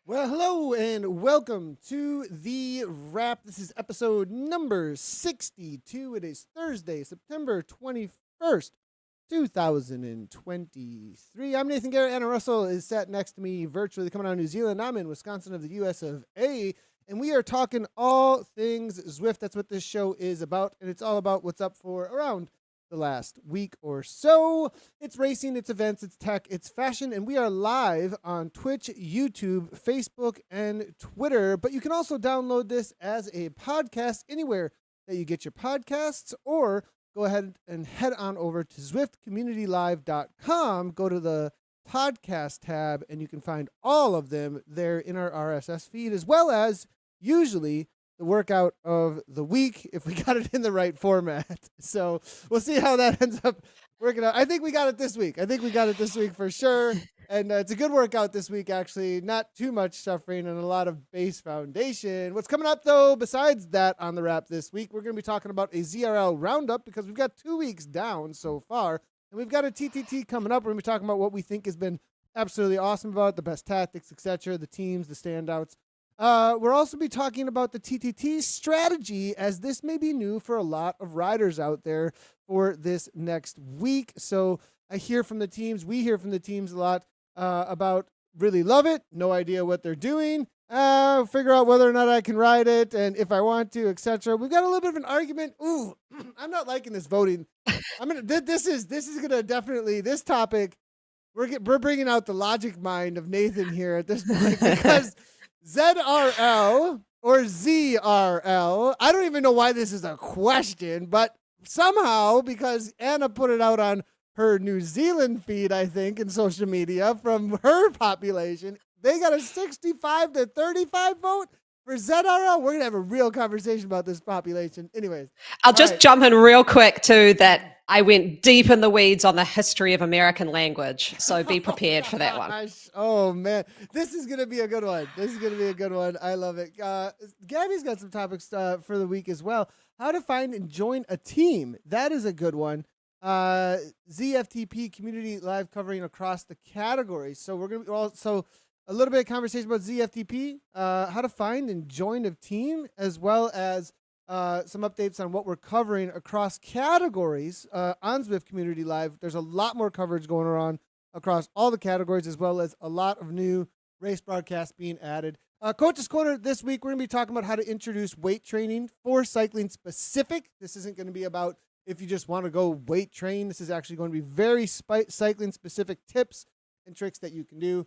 Well, hello and welcome to the wrap. This is episode number 62. It is Thursday, September 21st, 2023. I'm Nathan Guerra. Anna Russell is sat next to me virtually coming out of New Zealand. I'm in Wisconsin of the US of A. And we are talking all things Zwift. That's what this show is about. And it's all about what's up for around the last week or so. It's racing, it's events, it's tech, it's fashion, and we are live on Twitch, YouTube, Facebook, and Twitter. But you can also download this as a podcast anywhere that you get your podcasts, or go ahead and head on over to ZwiftCommunityLive.com. Go to the podcast tab, and you can find all of them there in our RSS feed, as well as usually the workout of the week if we got it in the right format. So we'll see how that ends up working out. I think we got it this week. For sure. And it's a good workout this week, actually. Not too much suffering and a lot of base foundation. What's coming up, though, besides that on the wrap this week, we're going to be talking about a ZRL roundup because we've got 2 weeks down so far. And we've got a TTT coming up. We're going to be talking about what we think has been absolutely awesome about it, the best tactics, etc., the teams, the standouts. We'll also be talking about the TTT strategy, as this may be new for a lot of riders out there for this next week. So we hear from the teams a lot about really love it, no idea what they're doing, figure out whether or not I can ride it, and if I want to, etc. We've got a little bit of an argument. Ooh, I'm not liking this voting. This is gonna definitely, this topic. We're bringing out the logic mind of Nathan here at this point because ZRL or ZRL. I don't even know why this is a question, but somehow, because Anna put it out on her New Zealand feed, I think, in social media from her population, they got a 65 to 35 vote for ZRL. We're going to have a real conversation about this population. Anyways. I'll just jump in real quick too that I went deep in the weeds on the history of American language. So be prepared for that one. Oh, man. This is going to be a good one. I love it. Gabby's got some topics for the week as well. How to find and join a team. That is a good one. ZFTP community live covering across the categories. So we're going to also a little bit of conversation about ZFTP, how to find and join a team, as well as some updates on what we're covering across categories on Zwift Community Live. There's a lot more coverage going on across all the categories, as well as a lot of new race broadcasts being added. Coach's Corner this week, we're going to be talking about how to introduce weight training for cycling specific. This isn't going to be about if you just want to go weight train. This is actually going to be very cycling specific tips and tricks that you can do.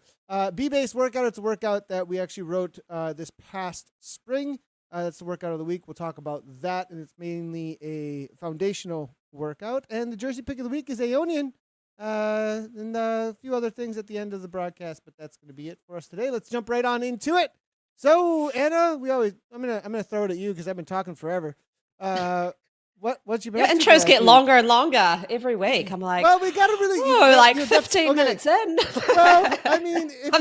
B-Base workout, it's a workout that we actually wrote this past spring. That's the workout of the week. We'll talk about that, and it's mainly a foundational workout. And the Jersey Pick of the Week is Aeonian, and a few other things at the end of the broadcast, but that's going to be it for us today. Let's jump right on into it. So, Anna, I'm gonna throw it at you because I've been talking forever. What's your intros get longer and longer every week. I'm like, well, we got to really 15 minutes in. Well, I mean, if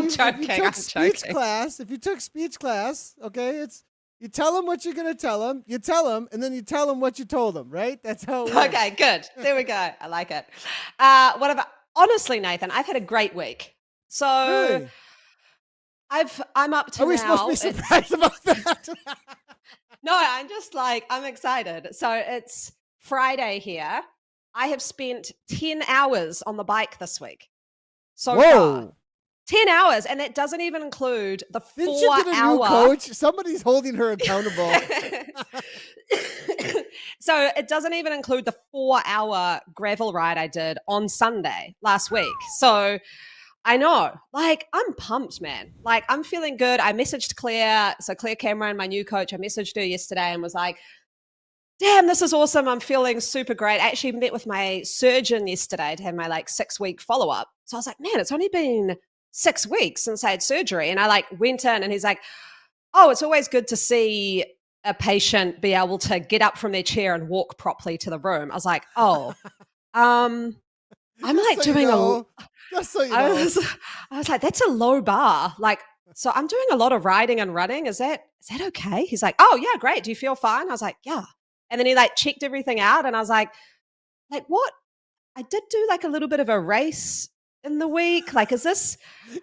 you took speech class, okay, it's you tell them what you're gonna tell them, you tell them, and then you tell them what you told them, right? That's how it works. Okay, good. There we go. I like it. Honestly, Nathan, I've had a great week. So really? I'm up to now. Are we supposed to be surprised about that? No, I'm excited. So it's Friday here. I have spent 10 hours on the bike this week. So far. 10 hours. And that doesn't even include the 4 Didn't you get a hour. New coach? Somebody's holding her accountable. So it doesn't even include the 4-hour gravel ride I did on Sunday last week. So I know, I'm pumped, man. I'm feeling good. I messaged Claire. So Claire Cameron, my new coach, I messaged her yesterday and was like, damn, this is awesome. I'm feeling super great. I actually met with my surgeon yesterday to have my 6-week follow-up. So I was like, man, it's only been 6 weeks since I had surgery. And I went in and he's like, oh, it's always good to see a patient be able to get up from their chair and walk properly to the room. I was like, oh, I'm doing Just so you know. I was like, that's a low bar. So I'm doing a lot of riding and running. Is that okay? He's like, oh yeah, great. Do you feel fine? I was like, yeah. And then he checked everything out and I was like, what? I did do a little bit of a race in the week? Like, is this okay?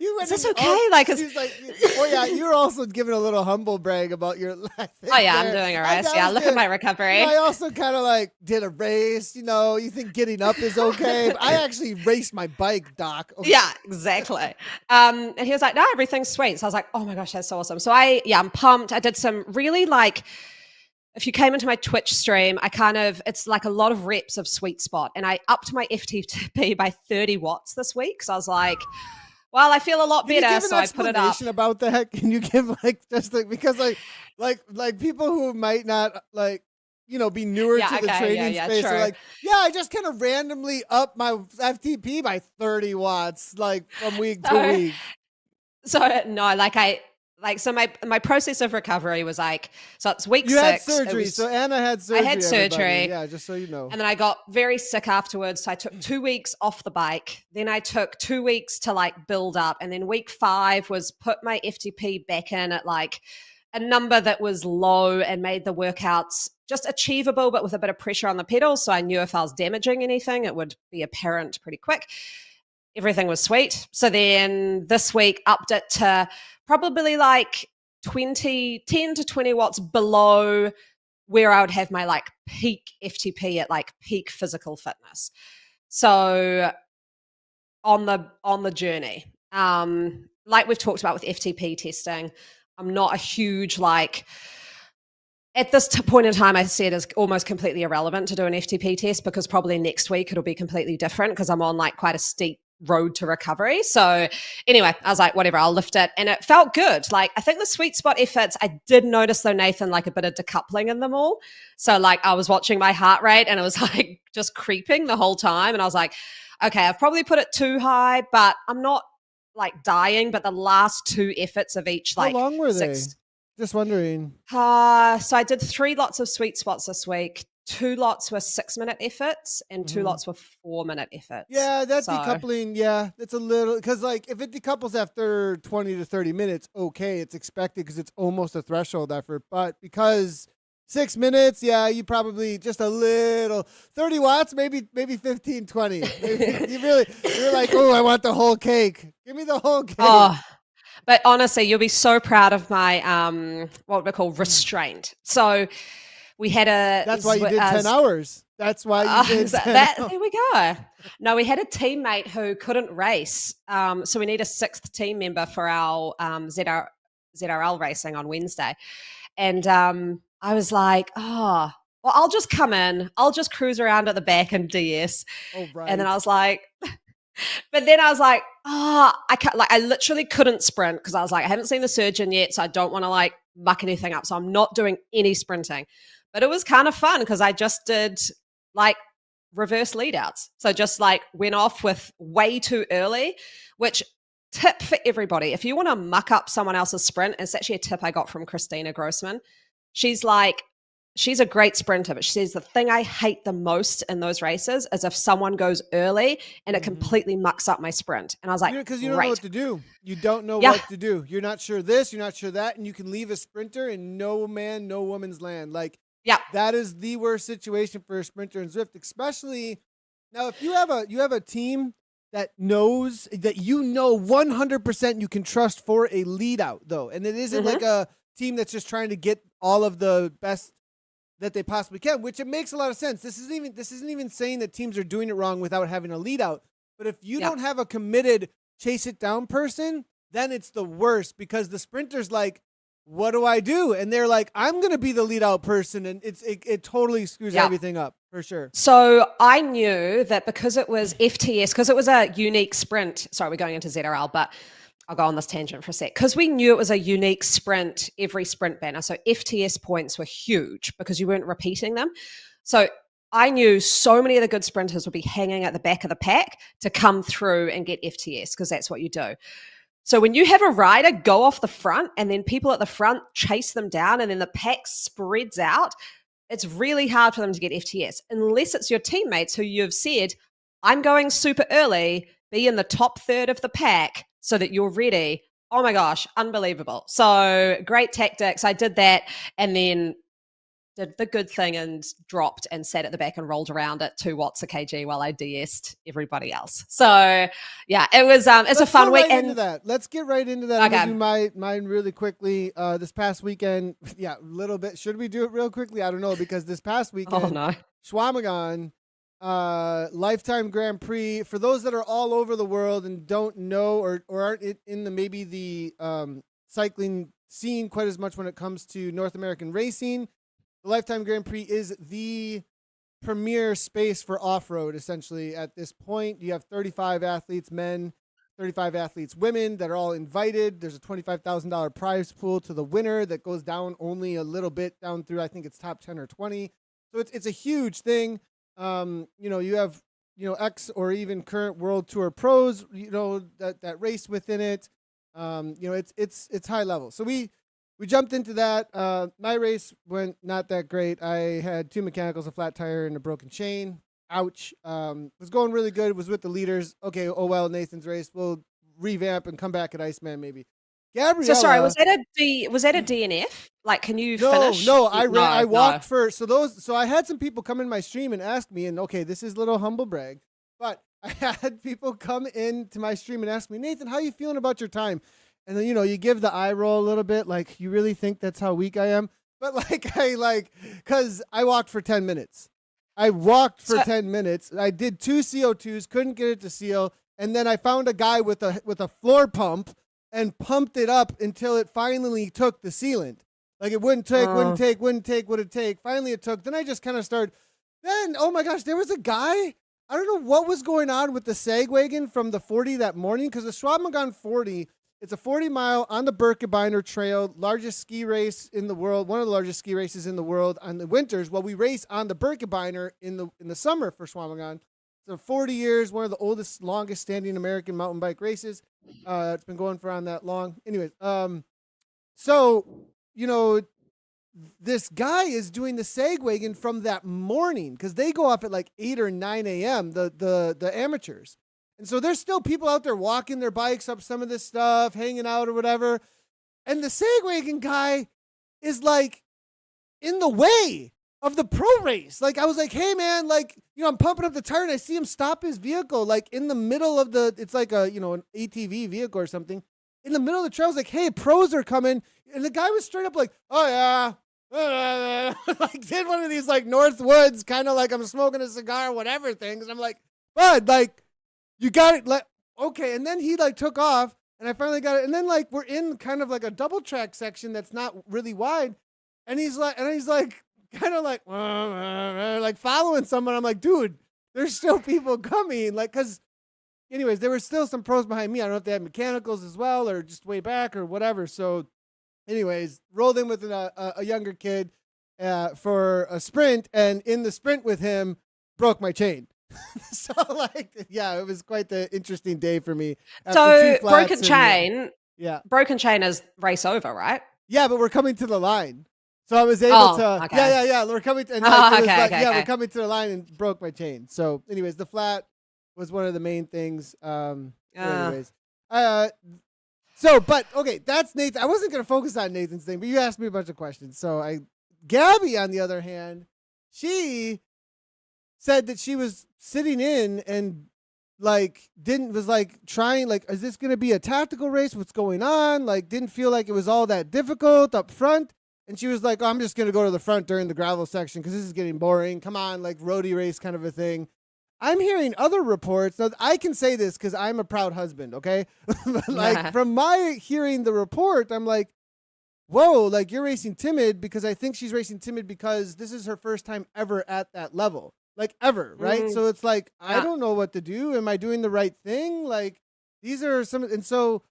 She's like, oh yeah, you're also giving a little humble brag about your life. Oh yeah, I'm there. doing a race. Yeah, look at my recovery. I also kind of like did a race. You think getting up is okay? But I actually raced my bike, Doc. Okay. Yeah, exactly. And he was like, no, everything's sweet. So I was like, oh my gosh, that's so awesome. So I'm pumped. I did some really like, if you came into my Twitch stream, it's like a lot of reps of sweet spot. And I upped my FTP by 30 watts this week. So I was like, well, I feel a lot Can you better. give an So I put it up. explanation about that? Can you give because people who might not be newer to the training space are like, I just kind of randomly up my FTP by 30 watts, like from week to week. So no, so my process of recovery was like, so it's week 6. You had surgery. So Anna had surgery. I had surgery. Everybody. Yeah, just so you know. And then I got very sick afterwards. So I took 2 weeks off the bike. Then I took 2 weeks to like build up. And then week 5 was put my FTP back in at like a number that was low and made the workouts just achievable, but with a bit of pressure on the pedals. So I knew if I was damaging anything, it would be apparent pretty quick. Everything was sweet. So then this week upped it to probably like 10 to 20 watts below where I would have my like peak FTP at like peak physical fitness. So on the journey, like we've talked about with FTP testing, I'm not a huge at this point in time, I said it's almost completely irrelevant to do an FTP test because probably next week it'll be completely different because I'm on like quite a steep road to recovery. So anyway, I was like, whatever, I'll lift it. And it felt good. Like, I think the sweet spot efforts, I did notice though, Nathan, like a bit of decoupling in them all. So like I was watching my heart rate and it was like just creeping the whole time. And I was like, okay, I've probably put it too high, but I'm not like dying. But the last 2 efforts of each, like, how long were they? Just wondering. So I did 3 lots of sweet spots this week. 2 lots were 6-minute efforts and 2 lots were 4-minute efforts. Yeah, that decoupling, it's a little, because like if it decouples after 20 to 30 minutes, okay, it's expected because it's almost a threshold effort. But because 6 minutes, you probably just a little 30 watts, maybe 15, 20. You're like, oh, I want the whole cake. Give me the whole cake. Oh. But honestly, you'll be so proud of my what we call restraint. So we had That's why you did 10 hours. That's why you did 10 hours. There we go. No, we had a teammate who couldn't race. So we need a 6th team member for our ZRL racing on Wednesday. And I was like, well, I'll just come in. I'll just cruise around at the back and DS. Oh, right. And then I was like... But then I was like, I can't, like, I literally couldn't sprint because I was like, I haven't seen the surgeon yet, so I don't want to like muck anything up. So I'm not doing any sprinting. But it was kind of fun because I just did like reverse lead outs. So just like went off with way too early, which tip for everybody. If you want to muck up someone else's sprint, it's actually a tip I got from Christina Grossman. She's a great sprinter, but she says the thing I hate the most in those races is if someone goes early and it completely mucks up my sprint. And I was like, because you don't know what to do. You don't know what to do. You're not sure this, you're not sure that, and you can leave a sprinter in no man, no woman's land. Like, that is the worst situation for a sprinter in Zwift, especially now if you have a team that knows that 100% you can trust for a lead out though, and it isn't like a team that's just trying to get all of the best that they possibly can, which it makes a lot of sense. This isn't even saying that teams are doing it wrong without having a lead out. But if you don't have a committed chase it down person, then it's the worst because the sprinter's like, what do I do? And they're like, I'm going to be the lead out person. And it totally screws everything up for sure. So I knew that because it was FTS, because it was a unique sprint. Sorry, we're going into ZRL, but I'll go on this tangent for a sec. Because we knew it was a unique sprint, every sprint banner. So FTS points were huge because you weren't repeating them. So I knew so many of the good sprinters would be hanging at the back of the pack to come through and get FTS because that's what you do. So when you have a rider go off the front and then people at the front chase them down and then the pack spreads out, it's really hard for them to get FTS unless it's your teammates who you've said, I'm going super early, be in the top third of the pack so that you're ready. Oh my gosh, unbelievable. So great tactics. I did that. And then did the good thing and dropped and sat at the back and rolled around at 2 watts a kg while I DS'd everybody else. So yeah, it was it's a fun week. Into that. Let's get right into that. Okay. I'm gonna do mine really quickly. This past weekend, yeah, a little bit. Should we do it real quickly? I don't know, because this past weekend, Oh no. Schwamagon, Lifetime Grand Prix. For those that are all over the world and don't know or aren't in the cycling scene quite as much when it comes to North American racing, the Lifetime Grand Prix is the premier space for off-road, essentially. At this point, you have 35 athletes, men, 35 athletes, women, that are all invited. There's a $25,000 prize pool to the winner that goes down only a little bit down through, I think it's top 10 or 20. So it's a huge thing. You have, ex or even current World Tour pros, that race within it. It's high level. So we jumped into that. My race went not that great. I had 2 mechanicals, a flat tire, and a broken chain. Ouch. Was going really good. Was with the leaders. Okay, oh well, Nathan's race. We'll revamp and come back at Iceman maybe. Gabriella. So sorry, was that a DNF? Like, can you finish? No, I walked for so I had some people come in my stream and ask me, and okay, this is a little humble brag, but I had people come into my stream and ask me, Nathan, how you feeling about your time? And then, you give the eye roll a little bit, like, you really think that's how weak I am? But because I walked for 10 minutes. I walked for 10 minutes. I did 2 CO2s, couldn't get it to seal. And then I found a guy with a floor pump and pumped it up until it finally took the sealant. Like, it wouldn't take. Finally it took. Then I just kind of started. Then, oh my gosh, there was a guy. I don't know what was going on with the sag wagon from the 40 that morning, because the Schwabmagon 40, it's a 40-mile on the Birkebeiner Trail, largest ski race in the world, one of the largest ski races in the world on the winters. Well, we race on the Birkebeiner in the summer for Schwabmagon. So 40 years, one of the oldest, longest standing American mountain bike races. It's been going for on that long. Anyways, so, this guy is doing the sag wagon from that morning, because they go off at like 8 or 9 a.m., the amateurs. And so there's still people out there walking their bikes up some of this stuff, hanging out or whatever. And the sag wagon guy is like in the way of the pro race. Like, I was like, hey man, like, I'm pumping up the tire and I see him stop his vehicle, like in the middle of it's like a, an ATV vehicle or something. In the middle of the trail, I was like, hey, pros are coming. And the guy was straight up like, oh yeah. Like, did one of these like North Woods, kind of like I'm smoking a cigar, whatever things. I'm like, bud, like, you got it. Like, okay. And then he like took off and I finally got it. And then like, we're in kind of like a double track section that's not really wide. And he's like, kind of like following someone. I'm like, dude, there's still people coming. Like, cause anyways, there were still some pros behind me. I don't know if they had mechanicals as well or just way back or whatever. So anyways, rolled in with a younger kid for a sprint, and in the sprint with him, broke my chain. So yeah, it was quite the interesting day for me. So broken chain is race over, right? Yeah, but we're coming to the line. So I was able to, okay. yeah. We're coming to, and we're coming to the line and broke my chain. So anyways, the flat was one of the main things. Anyways, but okay, that's Nathan. I wasn't going to focus on Nathan's thing, but you asked me a bunch of questions. So Gabby, on the other hand, she said that she was sitting in and trying, is this going to be a tactical race? What's going on? Like, didn't feel like it was all that difficult up front. And she was like, oh, I'm just going to go to the front during the gravel section because this is getting boring. Come on, like roadie race kind of a thing. I'm hearing other reports. Now, I can say this because I'm a proud husband, okay? From my hearing the report, I'm like, whoa, like you're racing timid, because I think she's racing timid because this is her first time ever at that level. Like ever, right? So it's like, I don't know what to do. Am I doing the right thing? Like, these are some, and so,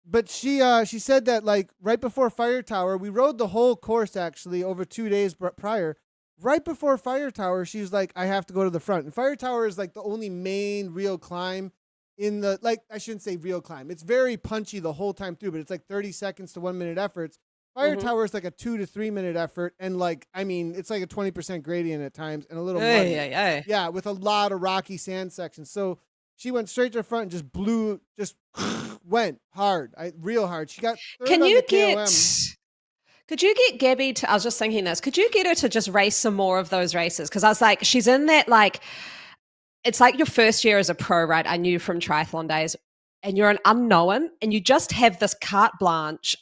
but she said that like right before Fire Tower, we rode the whole course actually over 2 days prior. Right before Fire Tower, she was like, I have to go to the front. And Fire Tower is like the only main real climb in the, like, I shouldn't say real climb. It's very punchy the whole time through, but it's like 30 seconds to 1 minute efforts. Fire Tower is like a 2 to 3 minute effort. And like, I mean, it's like a 20% gradient at times and a little muddy. Yeah, with a lot of rocky sand sections. So she went straight to the front and just went hard, real hard. She got third on the KOM. Could you get Gabby to, I was just thinking this, could you get her to just race some more of those races? Because I was like, she's in that, like, it's like your first year as a pro, right? I knew from triathlon days, and you're an unknown, and you just have this carte blanche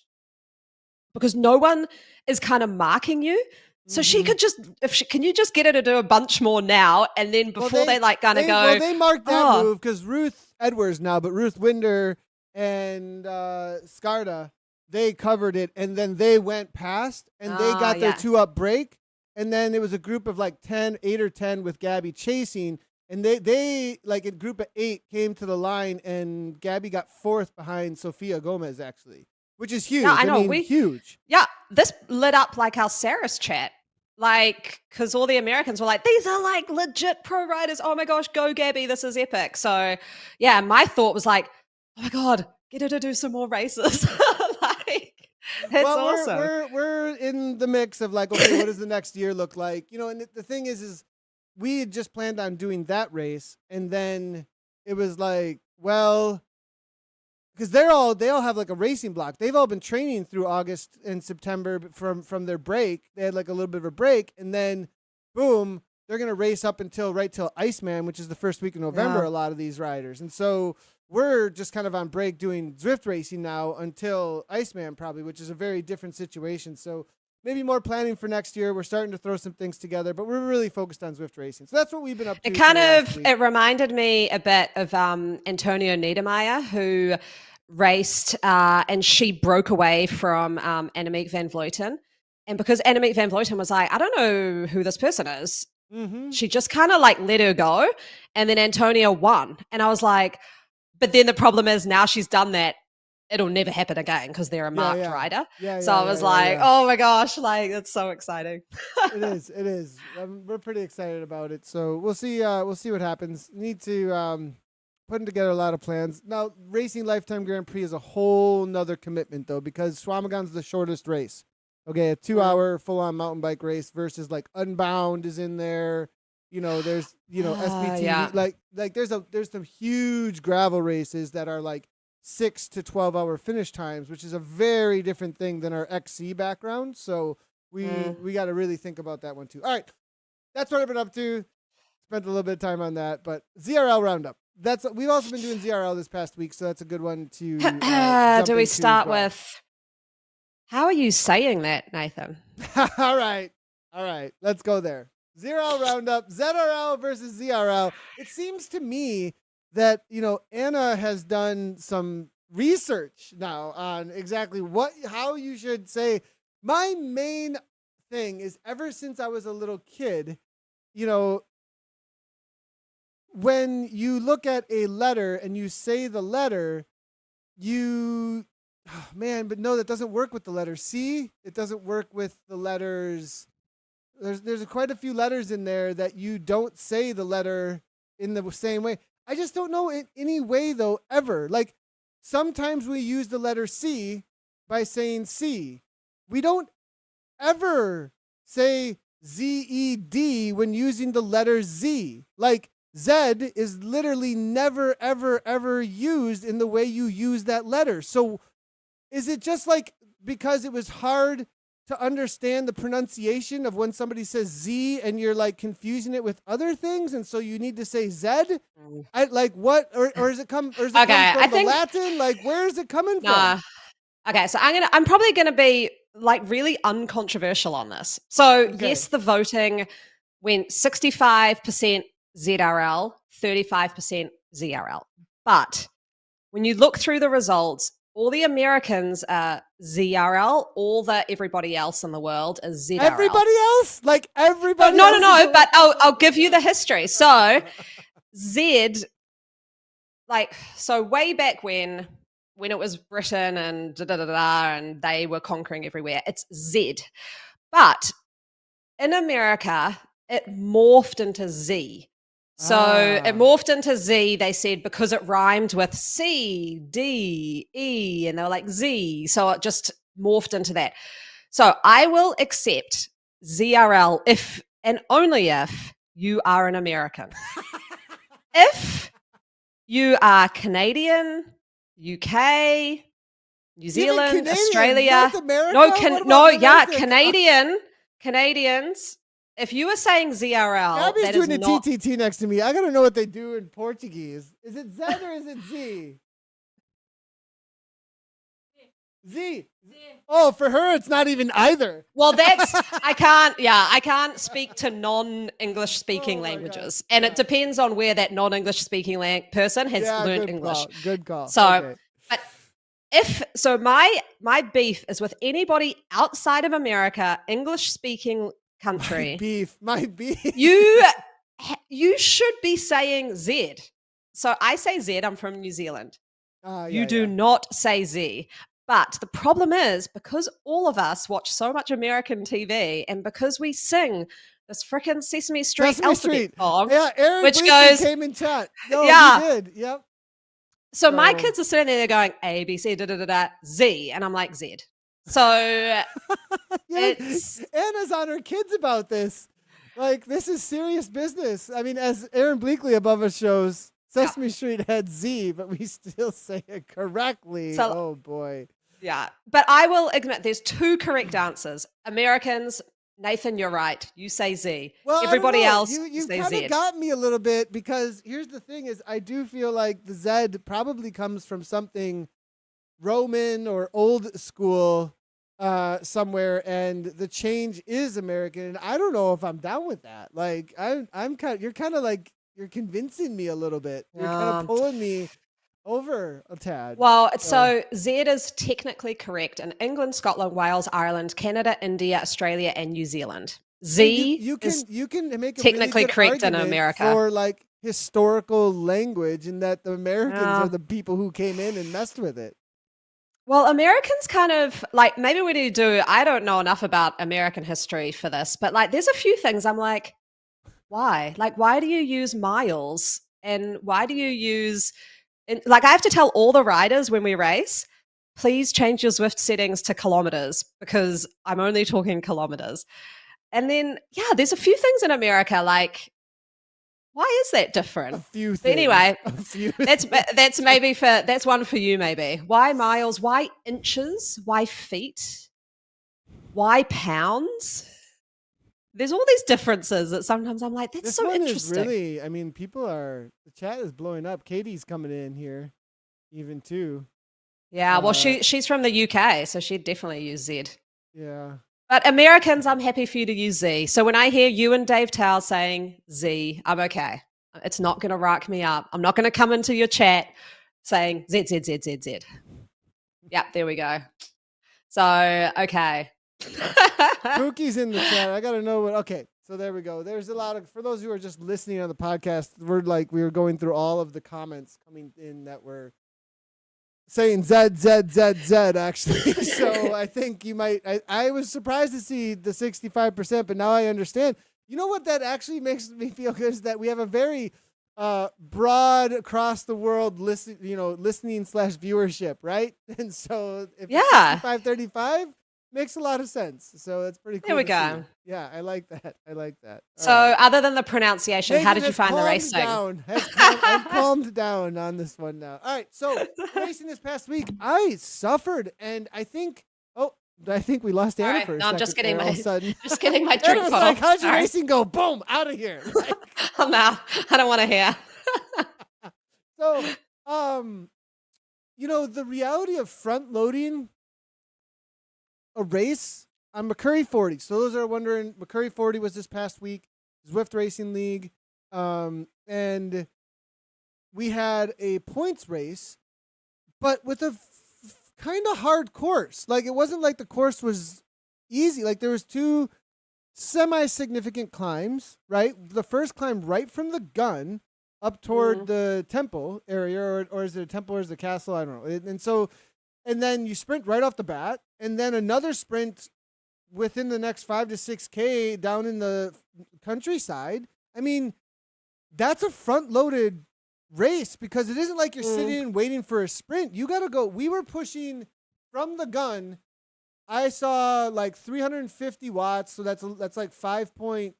because no one is kind of marking you. So she could just, can you just get her to do a bunch more now, and then before they like gonna go? Well, they marked that move because Ruth Edwards now, but Ruth Winder and Skarda, they covered it, and then they went past, and they got their 2-up break, and then it was a group of like 8 or 10 with Gabby chasing, and they like in group of 8 came to the line, and Gabby got 4th behind Sofia Gomez actually, which is huge. Yeah, I know. Huge. Yeah, this lit up like our Saris chat. Like, because all the Americans were like, these are like legit pro riders. Oh my gosh, go Gabby, this is epic. So yeah, my thought was like, oh my God, get her to do some more races. Like, it's awesome. We're in the mix of like, okay, what does the next year look like? You know, and the thing is we had just planned on doing that race, and then it was like, well, because they all have like a racing block. They've all been training through August and September from their break. They had like a little bit of a break, and then boom, they're gonna race up until Iceman, which is the first week of November. A lot of these riders, and so we're just kind of on break doing Zwift racing now until Iceman probably, which is a very different situation. So maybe more planning for next year. We're starting to throw some things together, but we're really focused on Zwift racing. So that's what we've been up to. It reminded me a bit of Antonio Niedermeyer, who raced and she broke away from Annemiek van Vleuten. And because Annemiek van Vleuten was like, I don't know who this person is, she just kind of like let her go. And then Antonio won. And I was like, but then the problem is now she's done that, it'll never happen again because they're a marked rider. So I was like, oh my gosh, like it's so exciting. It is. We're pretty excited about it. So we'll see what happens. Need to putting together a lot of plans. Now, racing Lifetime Grand Prix is a whole nother commitment though, because Swamigan's the shortest race. Okay, a 2-hour full-on mountain bike race versus like Unbound is in there. You know, there's SBT like there's some huge gravel races that are like 6 to 12-hour finish times, which is a very different thing than our XC background. So we got to really think about that one too. All right, that's what I've been up to. Spent a little bit of time on that, but ZRL roundup. We've also been doing ZRL this past week, so that's a good one to. Do we start with? How are you saying that, Nathan? All right, let's go there. ZRL roundup, ZRL versus ZRL. It seems to me that, Anna has done some research now on exactly how you should say. My main thing is, ever since I was a little kid, when you look at a letter and you say the letter, but no, that doesn't work with the letter C. It doesn't work with the letters. There's quite a few letters in there that you don't say the letter in the same way. I just don't know in any way though, ever. Like sometimes we use the letter C by saying C. We don't ever say ZED when using the letter Z. Like Z is literally never, ever, ever used in the way you use that letter. So is it just like because it was hard to understand the pronunciation of when somebody says Z and you're like confusing it with other things, and so you need to say Z? Or is it come from the Latin? Like, where is it coming from? Okay, so I'm probably gonna be like really uncontroversial on this. So yes, the voting went 65% ZRL, 35% ZRL. But when you look through the results, all the Americans are ZRL, everybody else in the world is ZRL. Everybody else? Like everybody else? No, but I'll give you the history. So Z, so way back when it was Britain and and they were conquering everywhere, it's Z. But in America, it morphed into Z. So it morphed into Z, they said, because it rhymed with C, D, E, and they were like Z. So it just morphed into that. So I will accept ZRL if and only if you are an American. If you are Canadian, UK, New Zealand, Canadian, Australia. North America? Canadians. If you were saying ZRL, Abby's that doing is a not. TTT next to me. I gotta know what they do in Portuguese. Is it Z or is it Z? Z. Oh, for her, it's not even either. Well, I can't speak to non-English speaking languages. And it depends on where that non-English speaking person has learned English. Good call. So, but my beef is with anybody outside of America, English speaking country. My beef. You should be saying Z. So I say Z, I'm from New Zealand. You do not say Z. But the problem is, because all of us watch so much American TV and because we sing this freaking Sesame Street alphabet song, Aaron which Bleakley goes, came in chat. No, he did. Yep. So my kids are sitting there, they're going A, B, C, Z, and I'm like Z. So Anna's on her kids about this. Like, this is serious business. I mean, as Aaron Bleakley above us shows, Sesame Street had Z, but we still say it correctly. So, oh boy. Yeah, but I will admit there's two correct answers. Americans, Nathan, you're right. You say Z. Well, everybody else, you say Z. kind of got me a little bit because here's the thing: is I do feel like the Z probably comes from something Roman or old school somewhere, and the change is American. And I don't know if I'm down with that. Like you're convincing me a little bit. You're kind of pulling me over a tad. Well, so Z is technically correct in England, Scotland, Wales, Ireland, Canada, India, Australia, and New Zealand. Z you can make a technically really good correct in argument America for like historical language, and that the Americans are the people who came in and messed with it. Well, Americans kind of like, maybe we need to do, I don't know enough about American history for this, but like there's a few things I'm like, why? Like, why do you use miles? And why do you use, like, I have to tell all the riders when we race, please change your Zwift settings to kilometers because I'm only talking kilometers. And then, there's a few things in America, like, why is that different? A few things. But anyway, that's that's one for you, maybe. Why miles? Why inches? Why feet? Why pounds? There's all these differences that sometimes I'm like, that's this so one interesting. Is really, I mean, the chat is blowing up. Katie's coming in here, even too. Yeah, well, she's from the UK, so she'd definitely use Z. Yeah. But Americans, I'm happy for you to use Z. So when I hear you and Dave Towle saying Z, I'm okay. It's not going to rack me up. I'm not going to come into your chat saying Z, Z, Z, Z, Z. Yep, there we go. So, okay. Cookie's in the chat. I got to know what. Okay, so there we go. There's a lot of, for those who are just listening on the podcast, we were going through all of the comments coming in that were saying Z, Z, Z, Z, actually. So I think you might, I was surprised to see the 65%, but now I understand. You know what that actually makes me feel good is that we have a very broad across the world listening / viewership, right? And so if it's 65-35, makes a lot of sense. So that's pretty cool. There we go. See. Yeah, I like that. So other than the pronunciation, Nathan, how did you find the racing? I've calmed down on this one now. All right, so racing this past week, I suffered, and I think we lost Anna for a second. No, I'm just getting my drink Anna was bottle. like, how'd your racing go? Boom, out of here. Like, I'm out. I don't want to hear. So, the reality of front loading a race on McCurry 40. So those are wondering, McCurry 40 was this past week, Zwift Racing League, and we had a points race, but with a kind of hard course. Like, it wasn't like the course was easy. Like, there was two semi-significant climbs, right? The first climb right from the gun up toward the temple area, or is it a temple or is it a castle? I don't know. And then you sprint right off the bat, and then another sprint within the next 5 to 6K down in the countryside. I mean, that's a front-loaded race because it isn't like you're sitting and waiting for a sprint. You got to go. We were pushing from the gun. I saw like 350 watts, so that's like 5.4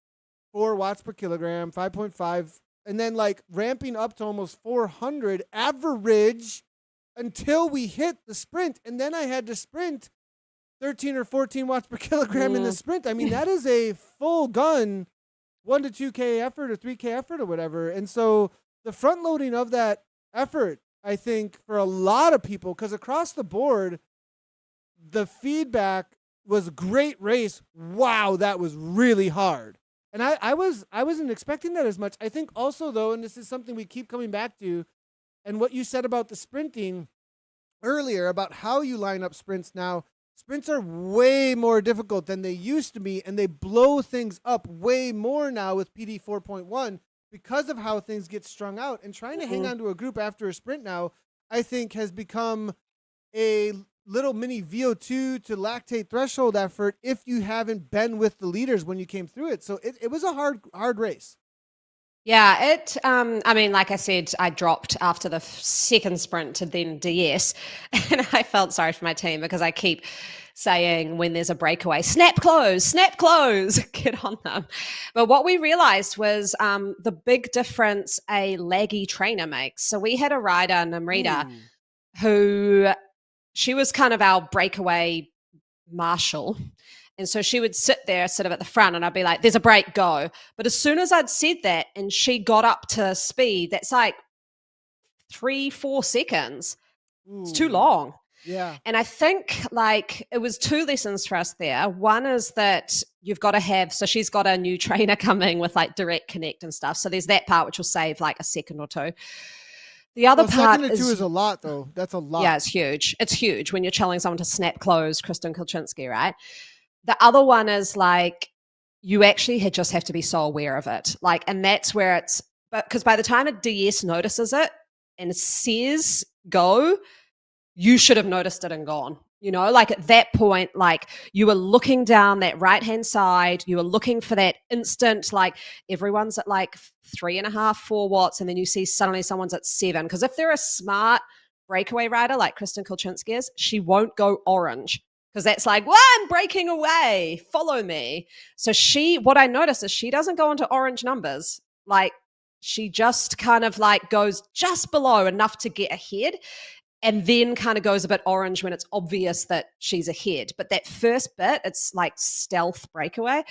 watts per kilogram, 5.5, and then like ramping up to almost 400 average. until we hit the sprint. And then I had to sprint 13 or 14 watts per kilogram in the sprint. I mean, that is a full gun 1 to 2K effort or 3K effort or whatever. And so the front loading of that effort, I think, for a lot of people, because across the board, the feedback was great race. Wow, that was really hard. And I wasn't expecting that as much. I think also, though, and this is something we keep coming back to, and what you said about the sprinting earlier, about how you line up sprints now, sprints are way more difficult than they used to be, and they blow things up way more now with PD 4.1 because of how things get strung out. And trying to hang on to a group after a sprint now, I think, has become a little mini VO2 to lactate threshold effort if you haven't been with the leaders when you came through it. So it was a hard race. Yeah, I mean, like I said, I dropped after the second sprint to then DS, and I felt sorry for my team because I keep saying when there's a breakaway, snap close, get on them. But what we realized was the big difference a laggy trainer makes. So we had a rider, Namrita, who she was kind of our breakaway marshal. And so she would sit there, sort of at the front, and I'd be like, there's a break, go. But as soon as I'd said that and she got up to speed, that's like 3-4 seconds. It's too long. Yeah. And I think like it was 2 lessons for us there. One is that you've got to have, so she's got a new trainer coming with like direct connect and stuff. So there's that part which will save like a second or 2. The other part second to 2 is a lot, though. That's a lot. Yeah, it's huge. It's huge when you're telling someone to snap close, Kristen Kulczynski, right? The other one is like you actually just have to be so aware of it. Like, and that's where it's, but because by the time a DS notices it and says go, you should have noticed it and gone. You know, like at that point, like you were looking down that right-hand side, you were looking for that instant, like everyone's at like 3.5, 4 watts, and then you see suddenly someone's at 7. Because if they're a smart breakaway rider like Kristen Kulczynski is, she won't go orange. Because that's like, well, I'm breaking away. Follow me. So what I noticed is she doesn't go into orange numbers. Like she just kind of like goes just below enough to get ahead and then kind of goes a bit orange when it's obvious that she's ahead. But that first bit, it's like stealth breakaway.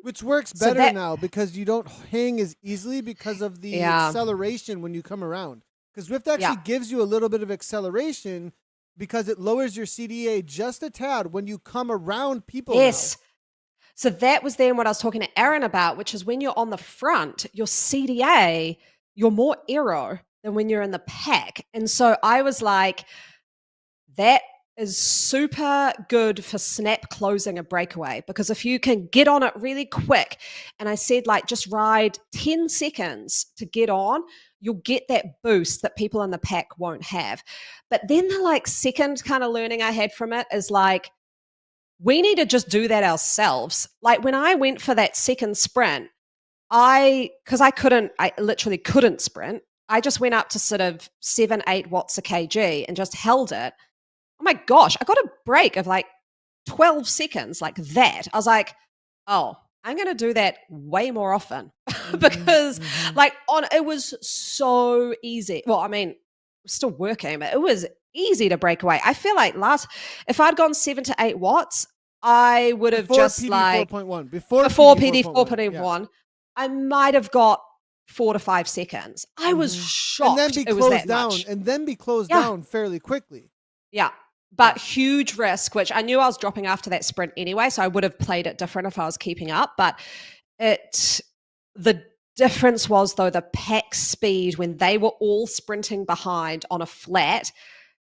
Which works better now because you don't hang as easily because of the acceleration when you come around. Because Zwift actually gives you a little bit of acceleration because it lowers your CDA just a tad when you come around people. Yes. Now. So that was then what I was talking to Aaron about, which is when you're on the front, your CDA, you're more aero than when you're in the pack. And so I was like, that is super good for snap closing a breakaway, because if you can get on it really quick, and I said like just ride 10 seconds to get on, you'll get that boost that people in the pack won't have. But then the like second kind of learning I had from it is like, we need to just do that ourselves. Like when I went for that second sprint, because I literally couldn't sprint. I just went up to sort of 7-8 watts a kg and just held it. Oh my gosh, I got a break of like 12 seconds like that. I was like, oh, I'm going to do that way more often because like it was so easy. Well, I mean, I'm still working, but it was easy to break away. I feel like if I'd gone 7 to 8 watts, I would have just PD like 4.1. Before PD 4.1, I might have got 4 to 5 seconds. I was shocked. And then be closed down much. And then be closed down fairly quickly. Yeah. But huge risk, which I knew I was dropping after that sprint anyway, so I would have played it different if I was keeping up. But the difference was, though, the pack speed when they were all sprinting behind on a flat,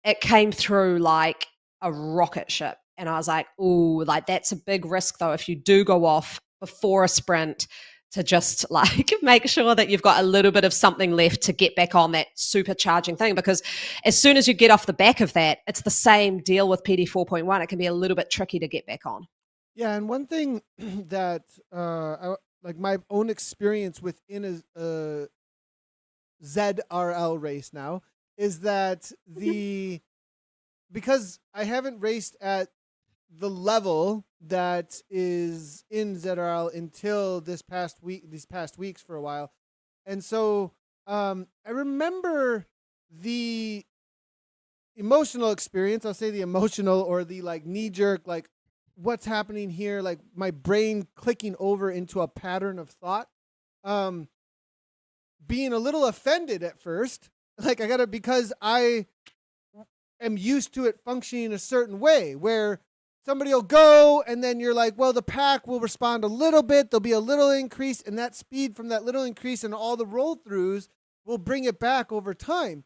it came through like a rocket ship. And I was like, ooh, like that's a big risk, though, if you do go off before a sprint, to just like make sure that you've got a little bit of something left to get back on that supercharging thing. Because as soon as you get off the back of that, it's the same deal with PD 4.1. It can be a little bit tricky to get back on. Yeah. And one thing that like my own experience within a ZRL race now is that because I haven't raced at the level that is in ZRL until these past weeks for a while. And so I remember the emotional experience. I'll say the emotional or the like knee jerk, like what's happening here, like my brain clicking over into a pattern of thought. Um, being a little offended at first, like because I am used to it functioning a certain way where somebody will go and then you're like, well, the pack will respond a little bit. There'll be a little increase, and that speed from that little increase and all the roll throughs will bring it back over time.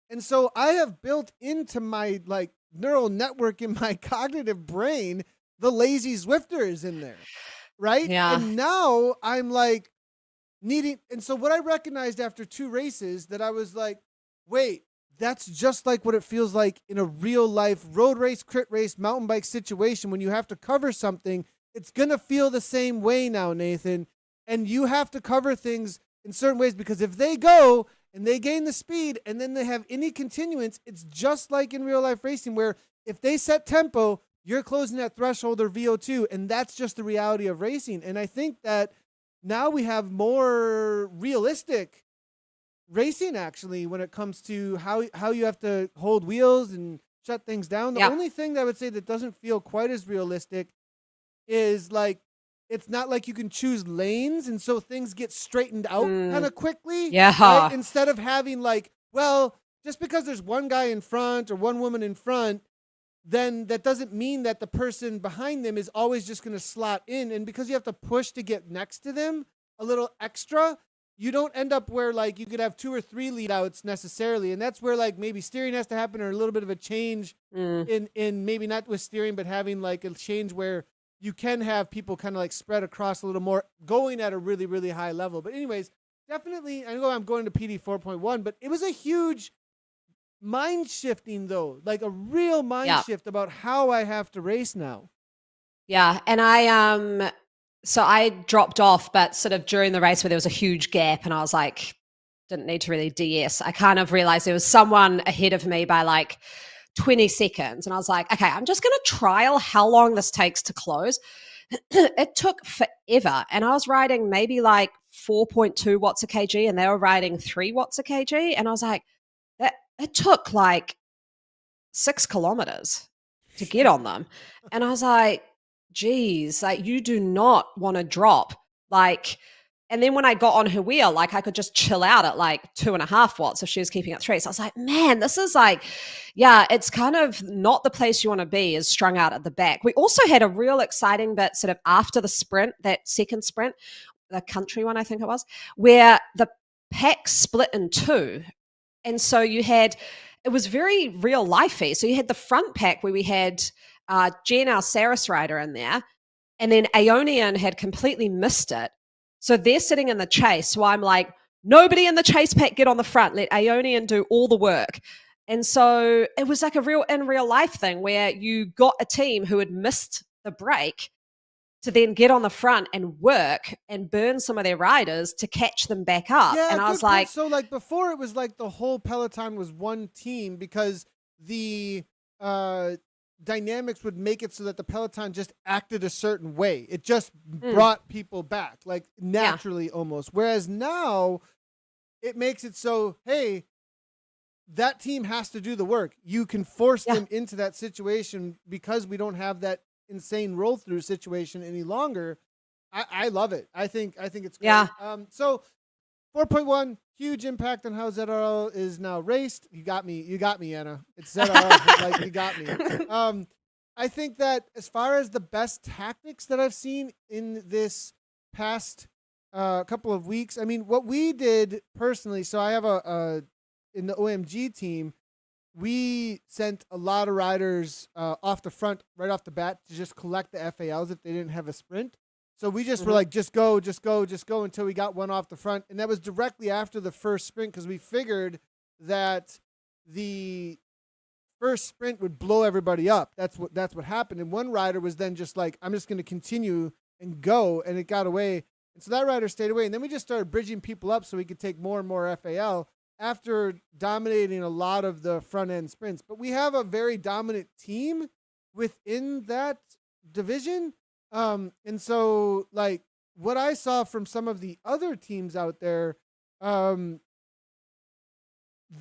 And so I have built into my like neural network in my cognitive brain, the lazy Zwifter is in there. Right. Yeah. And now I'm like needing. And so what I recognized after 2 races that I was like, wait, that's just like what it feels like in a real life road race, crit race, mountain bike situation when you have to cover something. It's going to feel the same way now, Nathan. And you have to cover things in certain ways because if they go and they gain the speed and then they have any continuance, it's just like in real life racing where if they set tempo, you're closing that threshold or VO2, and that's just the reality of racing. And I think that now we have more realistic racing actually when it comes to how you have to hold wheels and shut things down. The only thing that I would say that doesn't feel quite as realistic is like it's not like you can choose lanes and so things get straightened out kind of quickly. Yeah. Right? Instead of having like, well, just because there's one guy in front or one woman in front, then that doesn't mean that the person behind them is always just going to slot in. And because you have to push to get next to them a little extra, you don't end up where like you could have 2 or 3 lead outs necessarily. And that's where like maybe steering has to happen or a little bit of a change in maybe not with steering, but having like a change where you can have people kind of like spread across a little more going at a really, really high level. But anyways, definitely, I know I'm going to PD 4.1, but it was a huge mind shifting though, like a real mind shift about how I have to race now. Yeah. And so I dropped off, but sort of during the race where there was a huge gap and I was like, didn't need to really DS. I kind of realized there was someone ahead of me by like 20 seconds. And I was like, okay, I'm just going to trial how long this takes to close. It took forever. And I was riding maybe like 4.2 watts a kg and they were riding 3 watts a kg. And I was like, it took like 6 kilometers to get on them. And I was like, geez, like you do not want to drop. Like, and then when I got on her wheel, like I could just chill out at like 2.5 watts if she was keeping at 3. So I was like, man, this is like, yeah, it's kind of not the place you want to be is strung out at the back. We also had a real exciting bit sort of after the sprint, that second sprint, the country one, I think it was, where the pack split in 2. And so you had, it was very real lifey. So you had the front pack where we had Jen, our Saris rider, in there, and then Aeonian had completely missed it. So they're sitting in the chase. So I'm like, nobody in the chase pack get on the front. Let Aeonian do all the work. And so it was like a real in real life thing where you got a team who had missed the break to then get on the front and work and burn some of their riders to catch them back up. Yeah, and I was like, so like before it was like the whole peloton was one team because the dynamics would make it so that the peloton just acted a certain way. It just brought people back like naturally almost. Whereas now it makes it so, hey, that team has to do the work. You can force them into that situation because we don't have that insane roll through situation any longer. I love it. I think it's great. Yeah. So 4.1, huge impact on how ZRL is now raced. You got me, Anna. It's ZRL, like you got me. I think that as far as the best tactics that I've seen in this past couple of weeks, I mean, what we did personally, so I have in the OMG team, we sent a lot of riders off the front right off the bat to just collect the FALs if they didn't have a sprint. So we just were like, just go until we got one off the front. And that was directly after the first sprint because we figured that the first sprint would blow everybody up. That's what happened. And one rider was then just like, I'm just going to continue and go. And it got away. And so that rider stayed away. And then we just started bridging people up so we could take more and more FAL after dominating a lot of the front end sprints. But we have a very dominant team within that division. And so like what I saw from some of the other teams out there,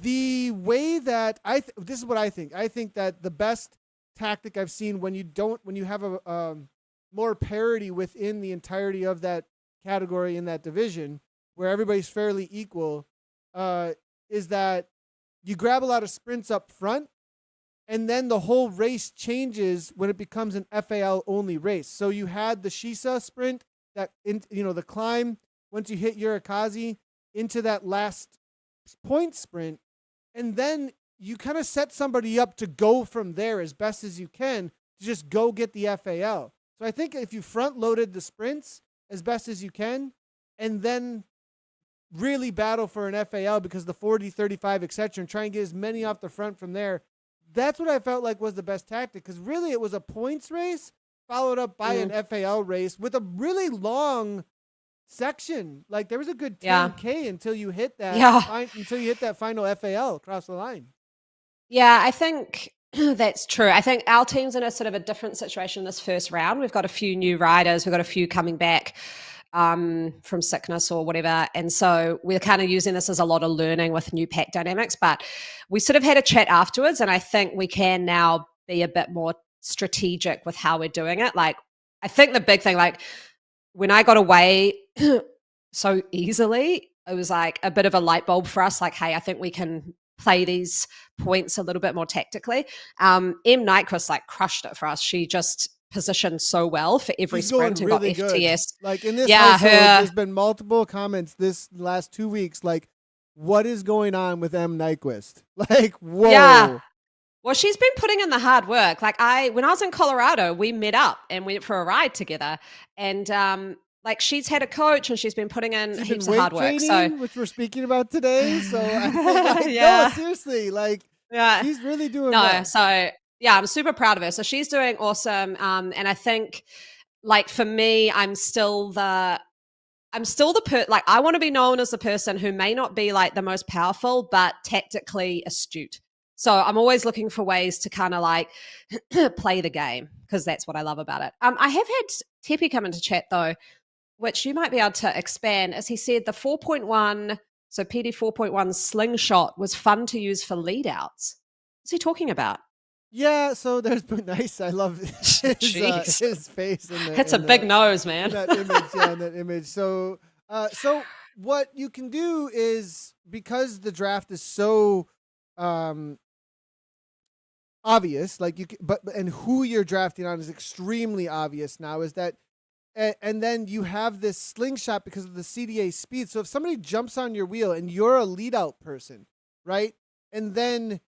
the way that this is what I think. I think that the best tactic I've seen when you have a more parity within the entirety of that category in that division, where everybody's fairly equal, is that you grab a lot of sprints up front, and then the whole race changes when it becomes an FAL only race. So you had the Shisa sprint that the climb once you hit Yurikaze into that last point sprint, and then you kind of set somebody up to go from there as best as you can to just go get the FAL. So I think if you front loaded the sprints as best as you can, and then really battle for an FAL because the 40, 35, etc., and try and get as many off the front from there, that's what I felt like was the best tactic, because really it was a points race followed up by an FAL race with a really long section. Like there was a good 10K until you hit that final FAL across the line. Yeah, I think that's true. I think our team's in a sort of a different situation this first round. We've got a few new riders. We've got a few coming back from sickness or whatever. And so we're kind of using this as a lot of learning with new pack dynamics. But we sort of had a chat afterwards, and I think we can now be a bit more strategic with how we're doing it. Like, I think the big thing, like when I got away so easily, it was like a bit of a light bulb for us. Like, hey, I think we can play these points a little bit more tactically. M. Nyquist like crushed it for us. She just positioned so well for every sprint and really got FTS. Good. Like in this episode, there's been multiple comments this last 2 weeks, like, what is going on with M. Nyquist? Like, whoa. Yeah. Well, she's been putting in the hard work. Like when I was in Colorado, we met up and went for a ride together. And like she's had a coach and she's been putting in heaps of hard work. So, which we're speaking about today. So I think, no, seriously, like she's really doing well. So yeah, I'm super proud of her. So she's doing awesome. And I think like for me, I'm still the like I want to be known as the person who may not be like the most powerful, but tactically astute. So I'm always looking for ways to kind of like play the game, because that's what I love about it. I have had Tepe come into chat though, which you might be able to expand, as he said the 4.1, so PD 4.1 slingshot was fun to use for lead outs. What's he talking about? Yeah, so there's been nice. I love his face. It's a big nose, man. In that image. So what you can do is, because the draft is so obvious, like and who you're drafting on is extremely obvious now, is that, and then you have this slingshot because of the CDA speed. So if somebody jumps on your wheel and you're a lead out person, right, and then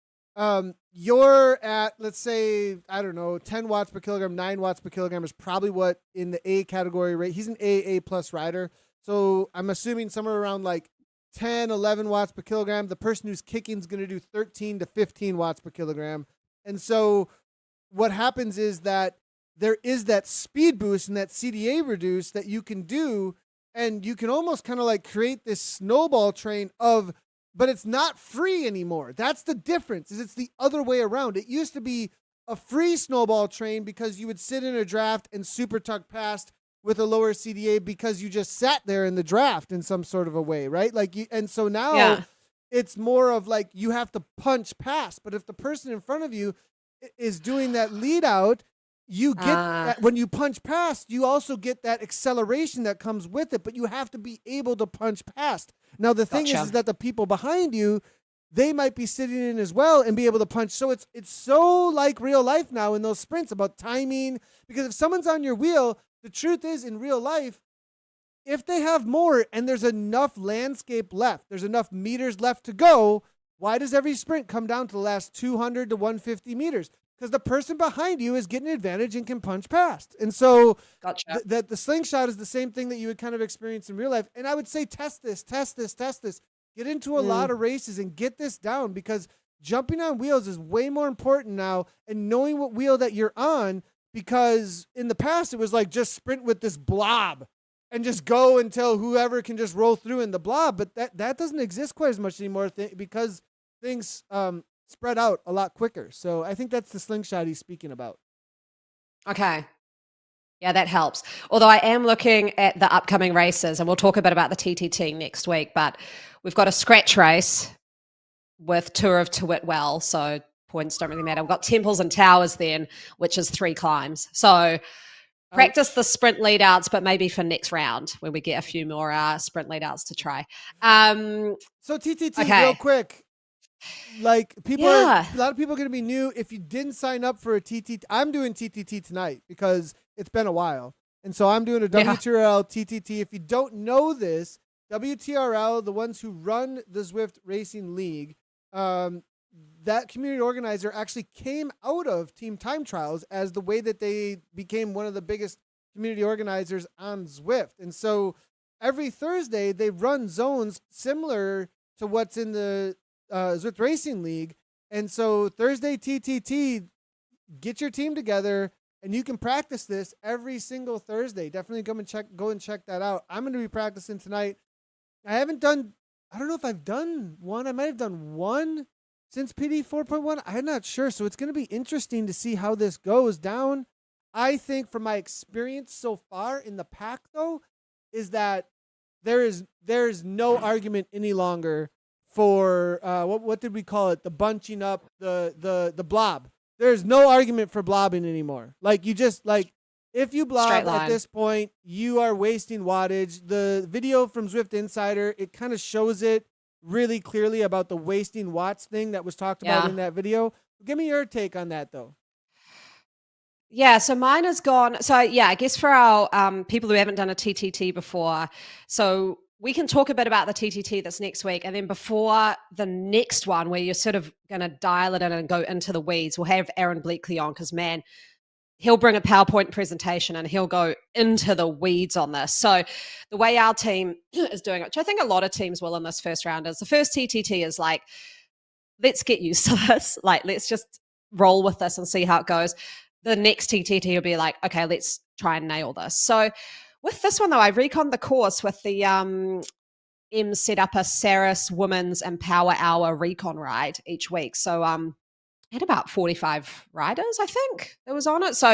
you're at, let's say, I don't know, 10 watts per kilogram, 9 watts per kilogram is probably what in the A category rate. He's an A plus rider. So I'm assuming somewhere around like 10, 11 watts per kilogram. The person who's kicking is going to do 13 to 15 watts per kilogram. And so what happens is that there is that speed boost and that CDA reduce that you can do, and you can almost kind of like create this snowball train of, but it's not free anymore. That's the difference, is it's the other way around. It used to be a free snowball train because you would sit in a draft and super tuck past with a lower CDA because you just sat there in the draft in some sort of a way, right? Like, and so now it's more of like you have to punch past. But if the person in front of you is doing that lead out, you get when you punch past, you also get that acceleration that comes with it, but you have to be able to punch past. Now, the thing is that the people behind you, they might be sitting in as well and be able to punch. So it's so like real life now in those sprints about timing, because if someone's on your wheel, the truth is in real life, if they have more and there's enough landscape left, there's enough meters left to go, why does every sprint come down to the last 200 to 150 meters? Because the person behind you is getting an advantage and can punch past. And so that the slingshot is the same thing that you would kind of experience in real life. And I would say test this. Get into a lot of races and get this down, because jumping on wheels is way more important now, and knowing what wheel that you're on, because in the past it was like just sprint with this blob and just go until whoever can just roll through in the blob. But that doesn't exist quite as much anymore because things spread out a lot quicker. So I think that's the slingshot he's speaking about. Okay. Yeah, that helps. Although I am looking at the upcoming races, and we'll talk a bit about the TTT next week, but we've got a scratch race with Tour of Tewitwell, so points don't really matter. We've got Temples and Towers then, which is 3 climbs. So practice the sprint lead outs, but maybe for next round when we get a few more sprint lead outs to try. So TTT, okay. real quick. Like a lot of people are going to be new. If you didn't sign up for a TTT, I'm doing TTT tonight because it's been a while. And so I'm doing a WTRL TTT. If you don't know this, WTRL, the ones who run the Zwift Racing League, that community organizer actually came out of Team Time Trials as the way that they became one of the biggest community organizers on Zwift. And so every Thursday they run zones similar to what's in the Zwift Racing League. And so Thursday TTT, get your team together and you can practice this every single Thursday. Definitely go and check that out. I'm going to be practicing tonight. I don't know if I've done one. I might have done one since PD 4.1. I'm not sure. So it's going to be interesting to see how this goes down. I think from my experience so far in the pack though, is that there is no argument any longer for what did we call it? The bunching up, the blob. There's no argument for blobbing anymore. Like you just like if you blob at this point, you are wasting wattage. The video from Zwift Insider, it kind of shows it really clearly about the wasting watts thing that was talked about in that video. Give me your take on that though. Yeah, so mine is gone. So yeah, I guess for our people who haven't done a TTT before, so we can talk a bit about the TTT this next week. And then before the next one, where you're sort of going to dial it in and go into the weeds, we'll have Aaron Bleakley on because, man, he'll bring a PowerPoint presentation and he'll go into the weeds on this. So the way our team is doing it, which I think a lot of teams will in this first round, is the first TTT is like, let's get used to this. Like, let's just roll with this and see how it goes. The next TTT will be like, okay, let's try and nail this. So with this one, though, I reconned the course with the M set up a Saris Women's Empower Hour recon ride each week. So had about 45 riders, I think, that was on it. So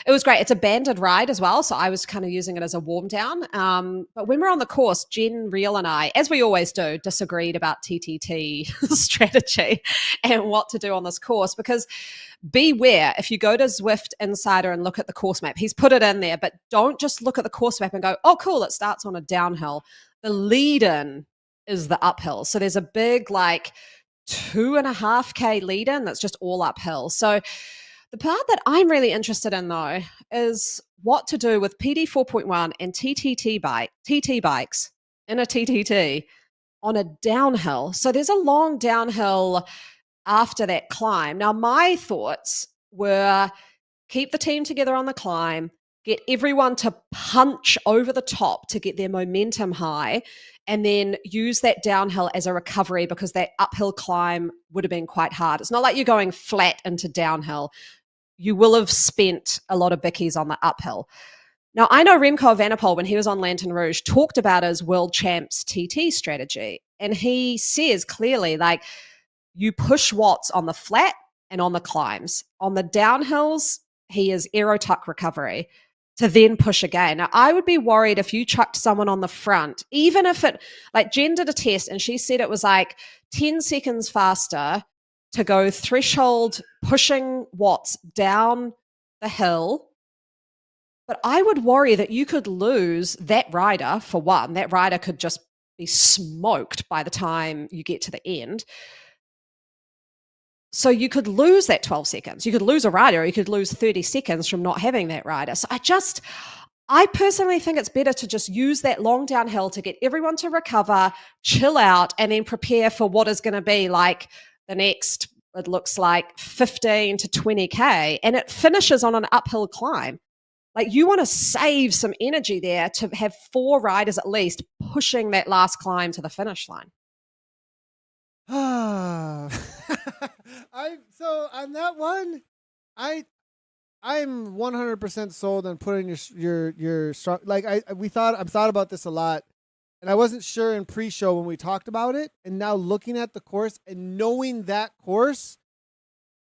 it was great. It's a banded ride as well. So I was kind of using it as a warm down. But when we're on the course, Jen Reel and I, as we always do, disagreed about TTT strategy and what to do on this course, because beware, if you go to Zwift Insider and look at the course map, he's put it in there, but don't just look at the course map and go, oh, cool, it starts on a downhill. The lead-in is the uphill. So there's a big, 2.5K lead-in that's just all uphill. So the part that I'm really interested in, though, is what to do with PD 4.1 and TT bikes in a TTT on a downhill. So there's a long downhill after that climb. Now, my thoughts were keep the team together on the climb, get everyone to punch over the top to get their momentum high, and then use that downhill as a recovery because that uphill climb would have been quite hard. It's not like you're going flat into downhill. You will have spent a lot of bickies on the uphill. Now, I know Remco Evenepoel, when he was on Lantern Rouge, talked about his world champs TT strategy. And he says clearly, you push watts on the flat and on the climbs. On the downhills, he is aero tuck recovery to then push again. Now, I would be worried if you chucked someone on the front, even if it, Jen did a test and she said it was 10 seconds faster to go threshold pushing watts down the hill. But I would worry that you could lose that rider for one. That rider could just be smoked by the time you get to the end. So you could lose that 12 seconds. You could lose a rider, or you could lose 30 seconds from not having that rider. So I personally think it's better to just use that long downhill to get everyone to recover, chill out, and then prepare for what is going to be the next, it looks like 15 to 20K, and it finishes on an uphill climb. You want to save some energy there to have 4 riders at least pushing that last climb to the finish line. So on that one, I'm 100% sold on putting your strong. I've thought about this a lot, and I wasn't sure in pre-show when we talked about it, and now looking at the course and knowing that course,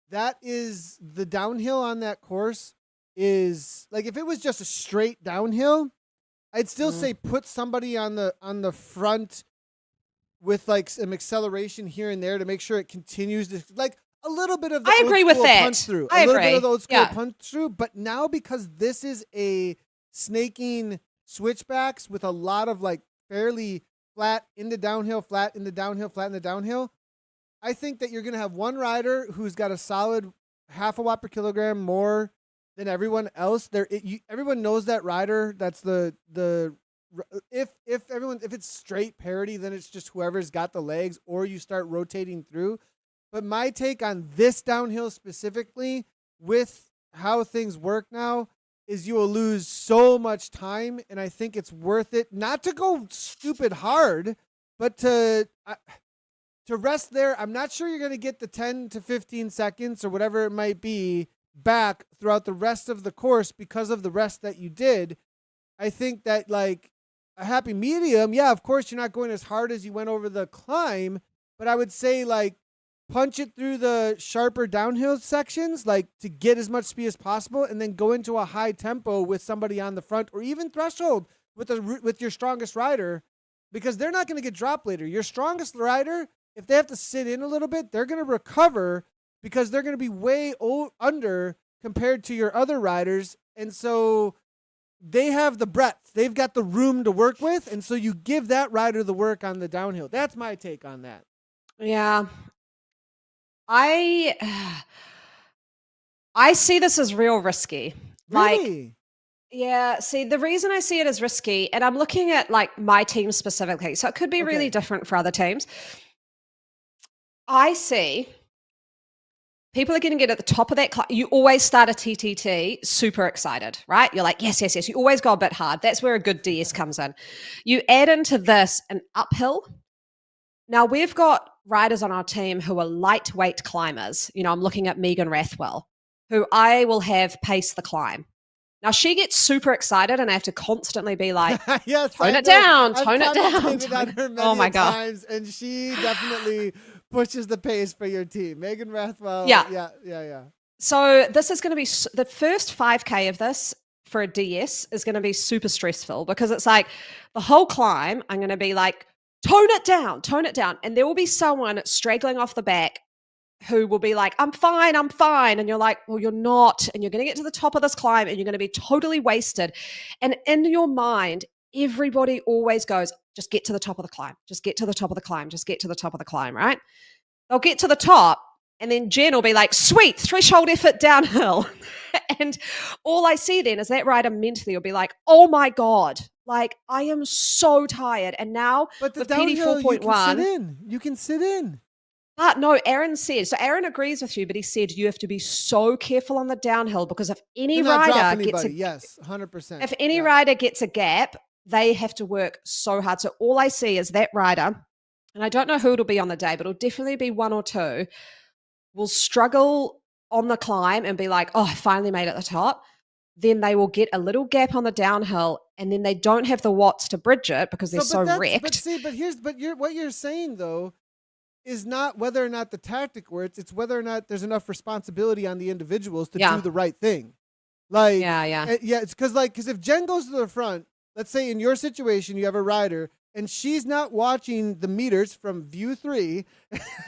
that is the downhill on that course is if it was just a straight downhill, I'd still say put somebody on the front with like some acceleration here and there to make sure it continues to like a little bit of the I old agree with school that. punch through. I a little agree. bit of the old school Yeah. punch through. But now because this is a snaking switchbacks with a lot of like fairly flat into downhill, flat into downhill, flat into downhill, I think that you're going to have one rider who's got a solid half a watt per kilogram more than everyone else. Everyone knows that rider. That's if it's straight parity, then it's just whoever's got the legs, or you start rotating through. But my take on this downhill specifically, with how things work now, is you will lose so much time, and I think it's worth it not to go stupid hard, but to rest there. I'm not sure you're going to get the 10 to 15 seconds or whatever it might be back throughout the rest of the course because of the rest that you did. I think that like a happy medium, yeah, of course you're not going as hard as you went over the climb, but I would say like punch it through the sharper downhill sections, like to get as much speed as possible, and then go into a high tempo with somebody on the front, or even threshold with your strongest rider, because they're not going to get dropped later. Your strongest rider, if they have to sit in a little bit, they're going to recover because they're going to be way under compared to your other riders. And so they have the breadth. They've got the room to work with. And so you give that rider the work on the downhill. That's my take on that. Yeah. I see this as real risky. Really? Like, yeah, see, the reason I see it as risky, and I'm looking at like my team specifically, so it could be really different for other teams. I see people are going to get at the top of that. You always start a TTT super excited, right? You're like, yes, yes, yes. You always go a bit hard. That's where a good DS comes in. You add into this an uphill. Now, we've got riders on our team who are lightweight climbers. You know, I'm looking at Megan Rathwell, who I will have pace the climb. Now, she gets super excited, and I have to constantly be like, yes, tone it down. Oh my God. Times, and she definitely pushes the pace for your team. Megan Rathwell. Yeah. So this is going to be the first 5K of this for a DS is going to be super stressful, because it's like the whole climb, I'm going to be like, tone it down. And there will be someone straggling off the back who will be like, I'm fine. And you're like, well, you're not. And you're going to get to the top of this climb and you're going to be totally wasted. And in your mind, everybody always goes, just get to the top of the climb. Just get to the top of the climb. Just get to the top of the climb, right? They'll get to the top, and then Jen will be like, sweet, threshold effort downhill. And all I see then is that rider mentally will be like, oh my God, like I am so tired. And now but the with downhill, PD4.1, you can sit in. But no, Aaron said, so Aaron agrees with you, but he said you have to be so careful on the downhill, because if any rider gets yes, 100%. If any rider gets a gap, they have to work so hard. So all I see is that rider, and I don't know who it'll be on the day, but it'll definitely be one or two, will struggle on the climb and be like, oh, I finally made it at the top. Then they will get a little gap on the downhill, and then they don't have the watts to bridge it because they're so wrecked. But what you're saying though is not whether or not the tactic works, it's whether or not there's enough responsibility on the individuals to do the right thing. Like, it's because if Jen goes to the front, let's say in your situation, you have a rider and she's not watching the meters from view 3.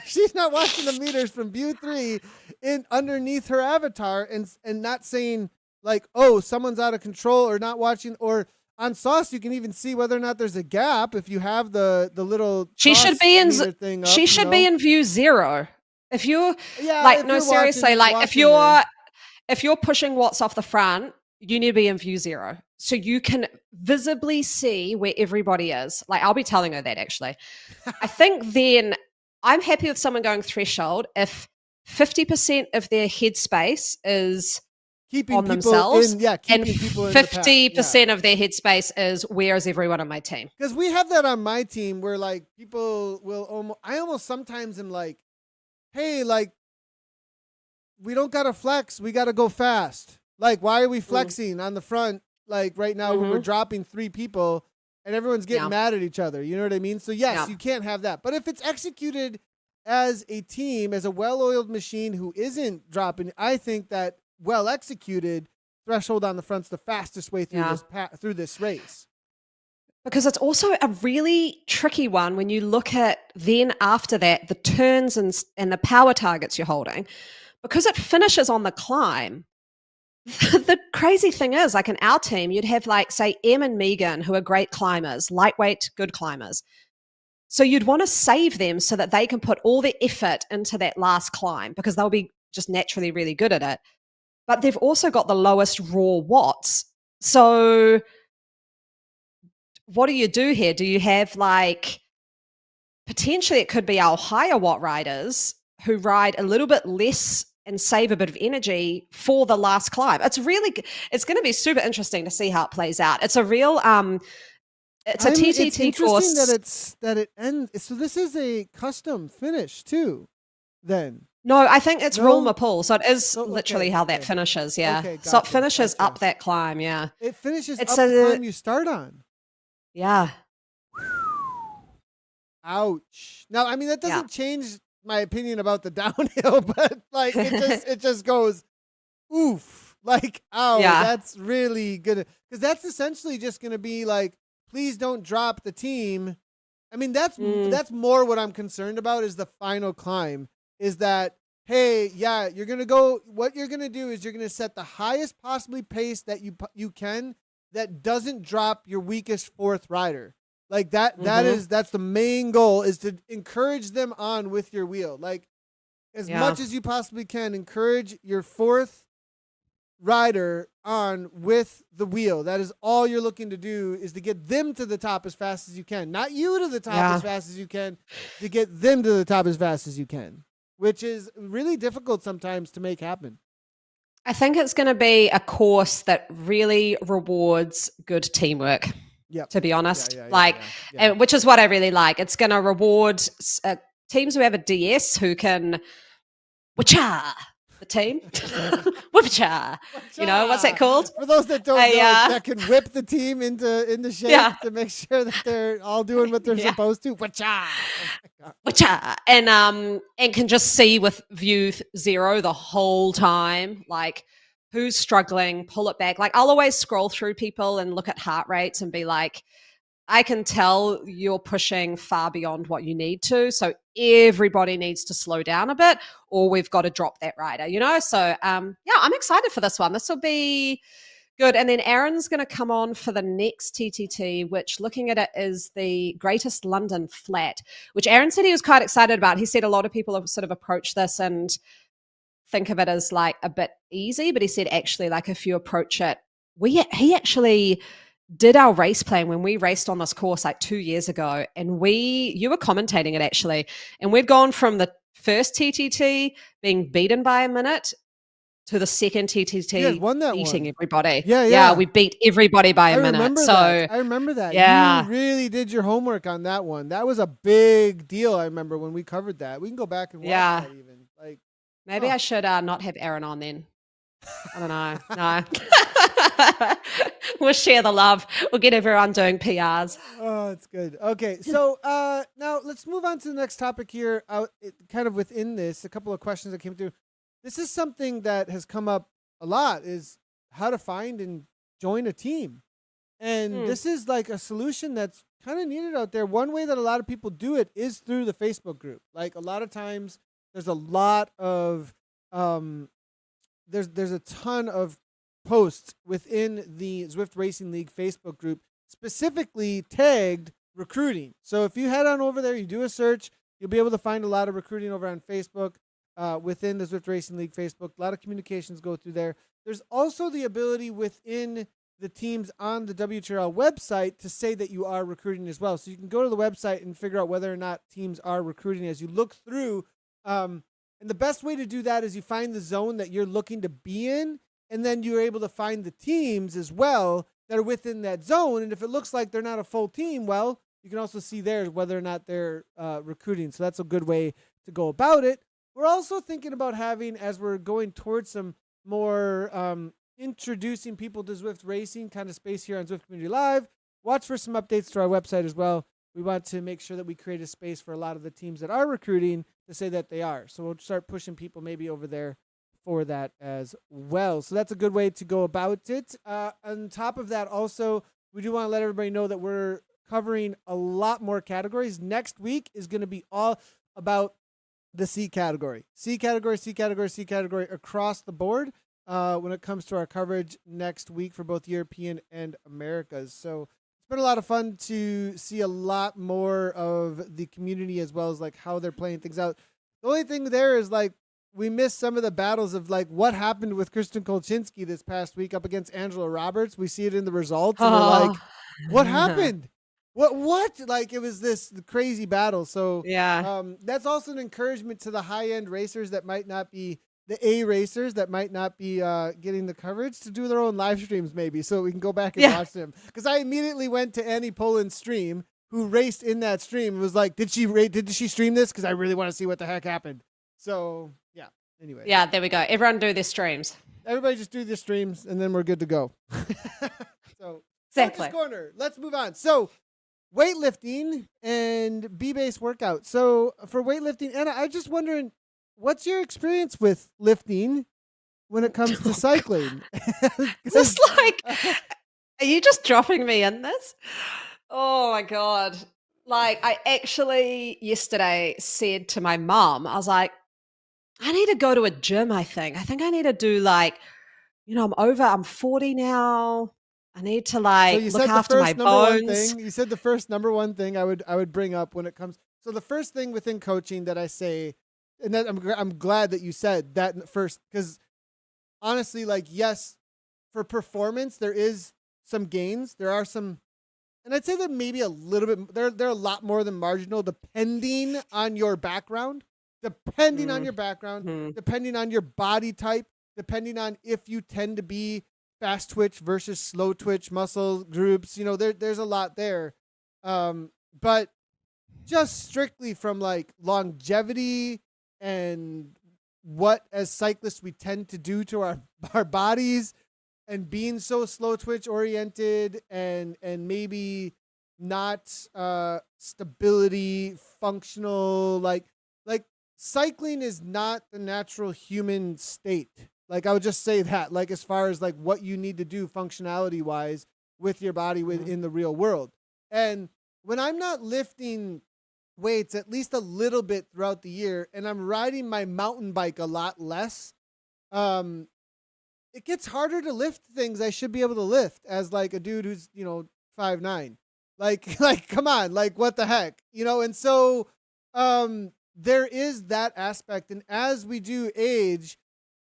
She's not watching the meters from view 3 in underneath her avatar, and not saying like, oh, someone's out of control, or not watching, or on sauce, you can even see whether or not there's a gap if you have the little. She should be in. Thing up, she should be in view 0. If you seriously, if you're pushing watts off the front, you need to be in view 0, so you can visibly see where everybody is. Like, I'll be telling her that actually. I think then I'm happy with someone going threshold if 50% of their headspace is keeping on themselves, and 50% of their headspace is, where is everyone on my team? Because we have that on my team where like people will I almost sometimes am like, hey, like we don't gotta flex, we gotta go fast. Like, why are we flexing on the front? Like right now when we're dropping 3 people and everyone's getting mad at each other. You know what I mean? So yes, you can't have that. But if it's executed as a team, as a well-oiled machine who isn't dropping, I think that well executed threshold on the front's the fastest way through through this race. because it's also a really tricky one when you look at then after that, the turns and the power targets you're holding, because it finishes on the climb. The crazy thing is, like in our team, you'd have like, say, Em and Megan, who are great climbers, lightweight, good climbers. So you'd want to save them so that they can put all their effort into that last climb because they'll be just naturally really good at it. But they've also got the lowest raw watts. So what do you do here? Do you have like, potentially it could be our higher watt riders who ride a little bit less and save a bit of energy for the last climb. It's going to be super interesting to see how it plays out. It's a real it's a TTT it's interesting course. that it ends. So this is a custom finish too. Then No, I think it's No? Rulma Pool. So it is So, literally okay, how that okay. finishes. Yeah. Okay, So it gotcha, finishes gotcha. up that climb. Yeah. it finishes It's up the climb you start on. Yeah. Ouch. Now, I mean, that doesn't change my opinion about the downhill, but like it just goes oof. Like, ow, Yeah. that's really good. Because that's essentially just going to be like, please don't drop the team. I mean, that's more what I'm concerned about is the final climb. Is that, hey, yeah, you're going to go, what you're going to do is you're going to set the highest possibly pace that you can that doesn't drop your weakest fourth rider. Like that's the main goal, is to encourage them on with your wheel. Like as much as you possibly can, encourage your fourth rider on with the wheel. That is all you're looking to do, is to get them to the top as fast as you can. Not you to the top as fast as you can, to get them to the top as fast as you can, which is really difficult sometimes to make happen. I think it's going to be a course that really rewards good teamwork. Yep. To be honest, Yeah. which is what I really like. It's going to reward teams who have a DS who can, wha-cha, the team, wha-cha. You know, what's that called? For those that don't know, that can whip the team into shape to make sure that they're all doing what they're supposed to. Wha-cha. Oh wha-cha. And can just see with view zero the whole time, like who's struggling, pull it back. Like I'll always scroll through people and look at heart rates and be like, I can tell you're pushing far beyond what you need to. So everybody needs to slow down a bit, or we've got to drop that rider, you know? So I'm excited for this one. This will be good. And then Aaron's going to come on for the next TTT, which, looking at it, is the Greatest London Flat, which Aaron said he was quite excited about. He said a lot of people have sort of approached this and think of it as like a bit easy, but he said actually, like if you approach it, he actually did our race plan when we raced on this course like 2 years ago, and you were commentating it actually, and we'd gone from the first TTT being beaten by a minute to the second TTT beating everybody. Yeah, we beat everybody by a minute. I remember that. Yeah. You really did your homework on that one. That was a big deal. I remember when we covered that. We can go back and watch that even. Like, maybe I should not have Aaron on then. I don't know. No. We'll share the love. We'll get everyone doing PRs. Oh, it's good. Okay, so now let's move on to the next topic here. Kind of within this, a couple of questions that came through. This is something that has come up a lot, is how to find and join a team. And this is like a solution that's kind of needed out there. One way that a lot of people do it is through the Facebook group. Like a lot of times there's a lot of there's a ton of posts within the Zwift Racing League Facebook group specifically tagged recruiting. So if you head on over there, you do a search, you'll be able to find a lot of recruiting over on Facebook within the Zwift Racing League Facebook. A lot of communications go through there. There's also the ability within the teams on the WTRL website to say that you are recruiting as well. So you can go to the website and figure out whether or not teams are recruiting as you look through. And the best way to do that is you find the zone that you're looking to be in, and then you're able to find the teams as well that are within that zone. And if it looks like they're not a full team, well, you can also see there whether or not they're recruiting. So that's a good way to go about it. We're also thinking about having, as we're going towards some more introducing people to Zwift racing kind of space here on Zwift Community Live, watch for some updates to our website as well. We want to make sure that we create a space for a lot of the teams that are recruiting to say that they are. So we'll start pushing people maybe over there for that as well. So that's a good way to go about it. On top of that, also, we do want to let everybody know that we're covering a lot more categories. Next week is going to be all about the C category across the board when it comes to our coverage next week for both European and Americas. So it's been a lot of fun to see a lot more of the community as well as like how they're playing things out. The only thing there is like we missed some of the battles of like what happened with Kristen Kolchinski this past week up against Angela Roberts. We see it in the results and we're like, what happened? What? Like it was this crazy battle. So Yeah. that's also an encouragement to the high end racers that might not be the A racers that might not be getting the coverage to do their own live streams maybe so we can go back and watch them. Because I immediately went to Annie Poland's stream who raced in that stream and was like, did she stream this? Because I really want to see what the heck happened. So yeah. Anyway. Yeah, there we go. Everyone do their streams. Everybody just do their streams and then we're good to go. So Exactly. Focus Corner. Let's move on. So weightlifting and B-based workout. So for weightlifting, Anna, I'm just wondering, what's your experience with lifting when it comes to cycling? Is this like, are you just dropping me in this? Oh my God. Like I actually yesterday said to my mom, I was like, I need to go to a gym, I think. I think I need to do like, I'm 40 now. I need to like look after my bones. You said the first number one thing I would bring up when it comes. So the first thing within coaching that I say, and that I'm glad that you said that first, because honestly, like yes, for performance there is some gains. There are some, and I'd say that maybe a little bit. They're a lot more than marginal, depending on your background, depending on your body type, depending on if you tend to be fast twitch versus slow twitch muscle groups. There's a lot there. But just strictly from like longevity and what as cyclists we tend to do to our bodies and being so slow twitch oriented and maybe not stability functional, like cycling is not the natural human state. Like I would just say that, like as far as like what you need to do functionality wise with your body in the real world. And when I'm not lifting weights at least a little bit throughout the year and I'm riding my mountain bike a lot less, it gets harder to lift things I should be able to lift as like a dude who's, 5'9". Like come on, like what the heck? And so there is that aspect. And as we do age,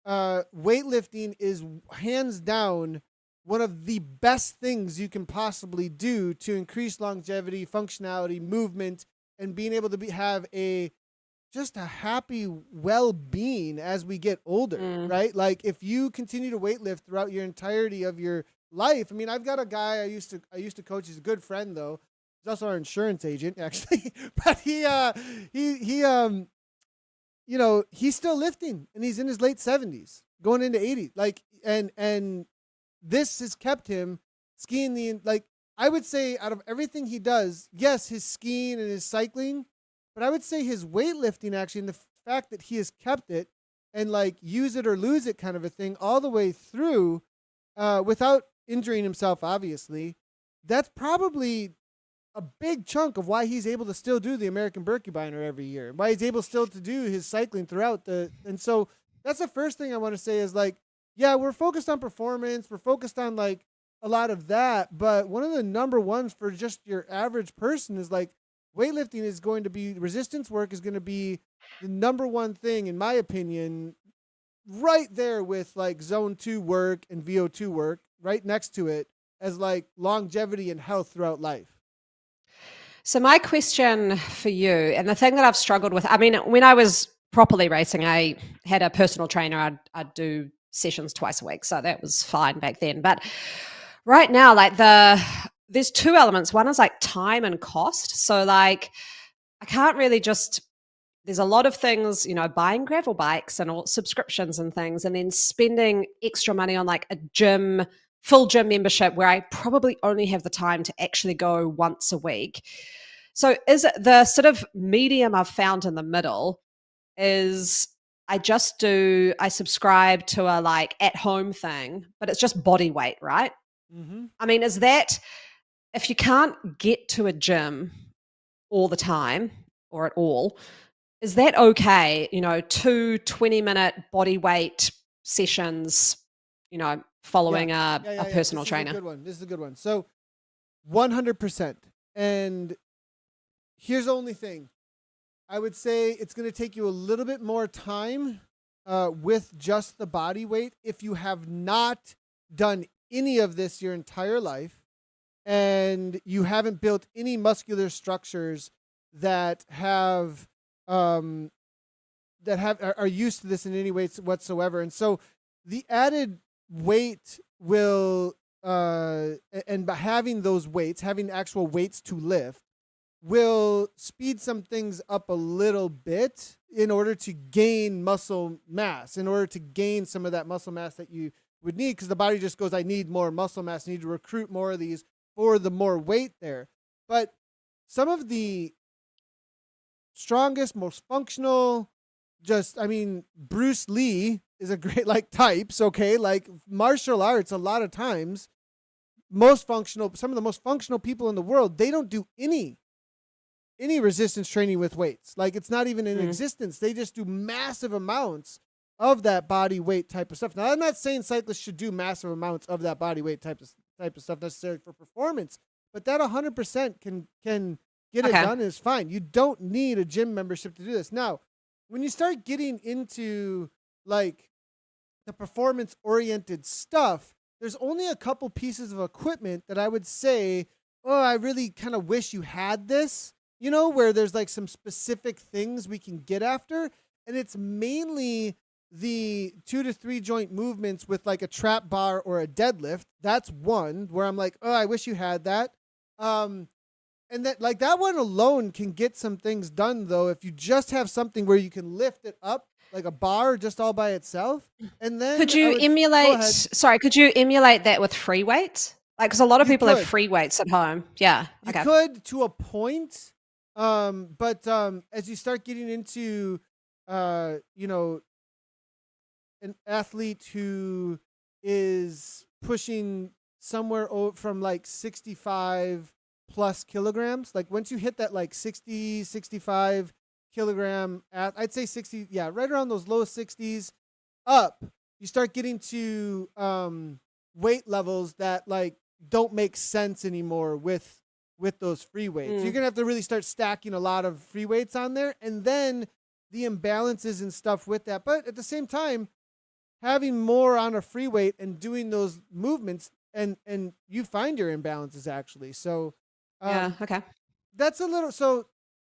weightlifting is hands down one of the best things you can possibly do to increase longevity, functionality, movement, and being able to have just a happy well-being as we get older, right? Like if you continue to weightlift throughout your entirety of your life. I mean, I've got a guy I used to coach. He's a good friend though. He's also our insurance agent actually, but he's still lifting and he's in his late 70s going into 80. Like, and this has kept him skiing I would say out of everything he does, yes, his skiing and his cycling, but I would say his weightlifting actually, and the fact that he has kept it and like use it or lose it kind of a thing all the way through, without injuring himself, obviously, that's probably a big chunk of why he's able to still do the American Birkebeiner every year, why he's able still to do his cycling throughout and so that's the first thing I want to say is like, yeah, we're focused on performance. We're focused on like a lot of that, but one of the number ones for just your average person is like weightlifting is going to be, resistance work is going to be the number one thing, in my opinion, right there with like zone 2 work and VO2 work right next to it as like longevity and health throughout life. So my question for you, and the thing that I've struggled with, I mean, when I was properly racing, I had a personal trainer. I'd do sessions twice a week. So that was fine back then. But right now, like there's two elements. One is like time and cost. So like, I can't really there's a lot of things, buying gravel bikes and all subscriptions and things, and then spending extra money on like a full gym membership where I probably only have the time to actually go once a week. So is it the sort of medium I've found in the middle is I subscribe to a like at home thing, but it's just body weight, right? Mm-hmm. I mean, is that if you can't get to a gym all the time or at all, is that okay? 2 20-minute body weight sessions, Yeah. following Yeah, a yeah, yeah. personal This is a trainer. good one. This is a good one. So 100%. And here's the only thing. I would say it's going to take you a little bit more time with just the body weight if you have not done any of this your entire life and you haven't built any muscular structures that have are used to this in any way whatsoever. And so the added weight will and by having those weights, having actual weights to lift, will speed some things up a little bit in order to gain muscle mass, in order to gain some of that muscle mass that you would need, because the body just goes, I need more muscle mass, I need to recruit more of these for the more weight there. But some of the strongest, most functional, Bruce Lee is a great types, okay? Like martial arts, a lot of times, some of the most functional people in the world, they don't do any resistance training with weights. Like it's not even in existence. They just do massive amounts of that body weight type of stuff. Now, I'm not saying cyclists should do massive amounts of that body weight type of stuff necessarily for performance, but that 100% can get it done is fine. You don't need a gym membership to do this. Now, when you start getting into like the performance oriented stuff, there's only a couple pieces of equipment that I would say, oh, I really kind of wish you had this, where there's like some specific things we can get after. And it's mainly the 2 to 3 joint movements with like a trap bar or a deadlift. That's one where I'm like, oh, I wish you had that. And that one alone can get some things done though, if you just have something where you can lift it up like a bar just all by itself. And then Could you emulate that with free weights? Like, because a lot of people have free weights at home. Yeah. You could to a point. But as you start getting into, an athlete who is pushing somewhere from like 65 plus kilograms, like once you hit that like 60, 65 kilogram, I'd say 60, yeah, right around those low 60s up, you start getting to weight levels that like don't make sense anymore with those free weights. You're gonna have to really start stacking a lot of free weights on there, and then the imbalances and stuff with that. But at the same time, having more on a free weight and doing those movements, and you find your imbalances actually. So that's a little. So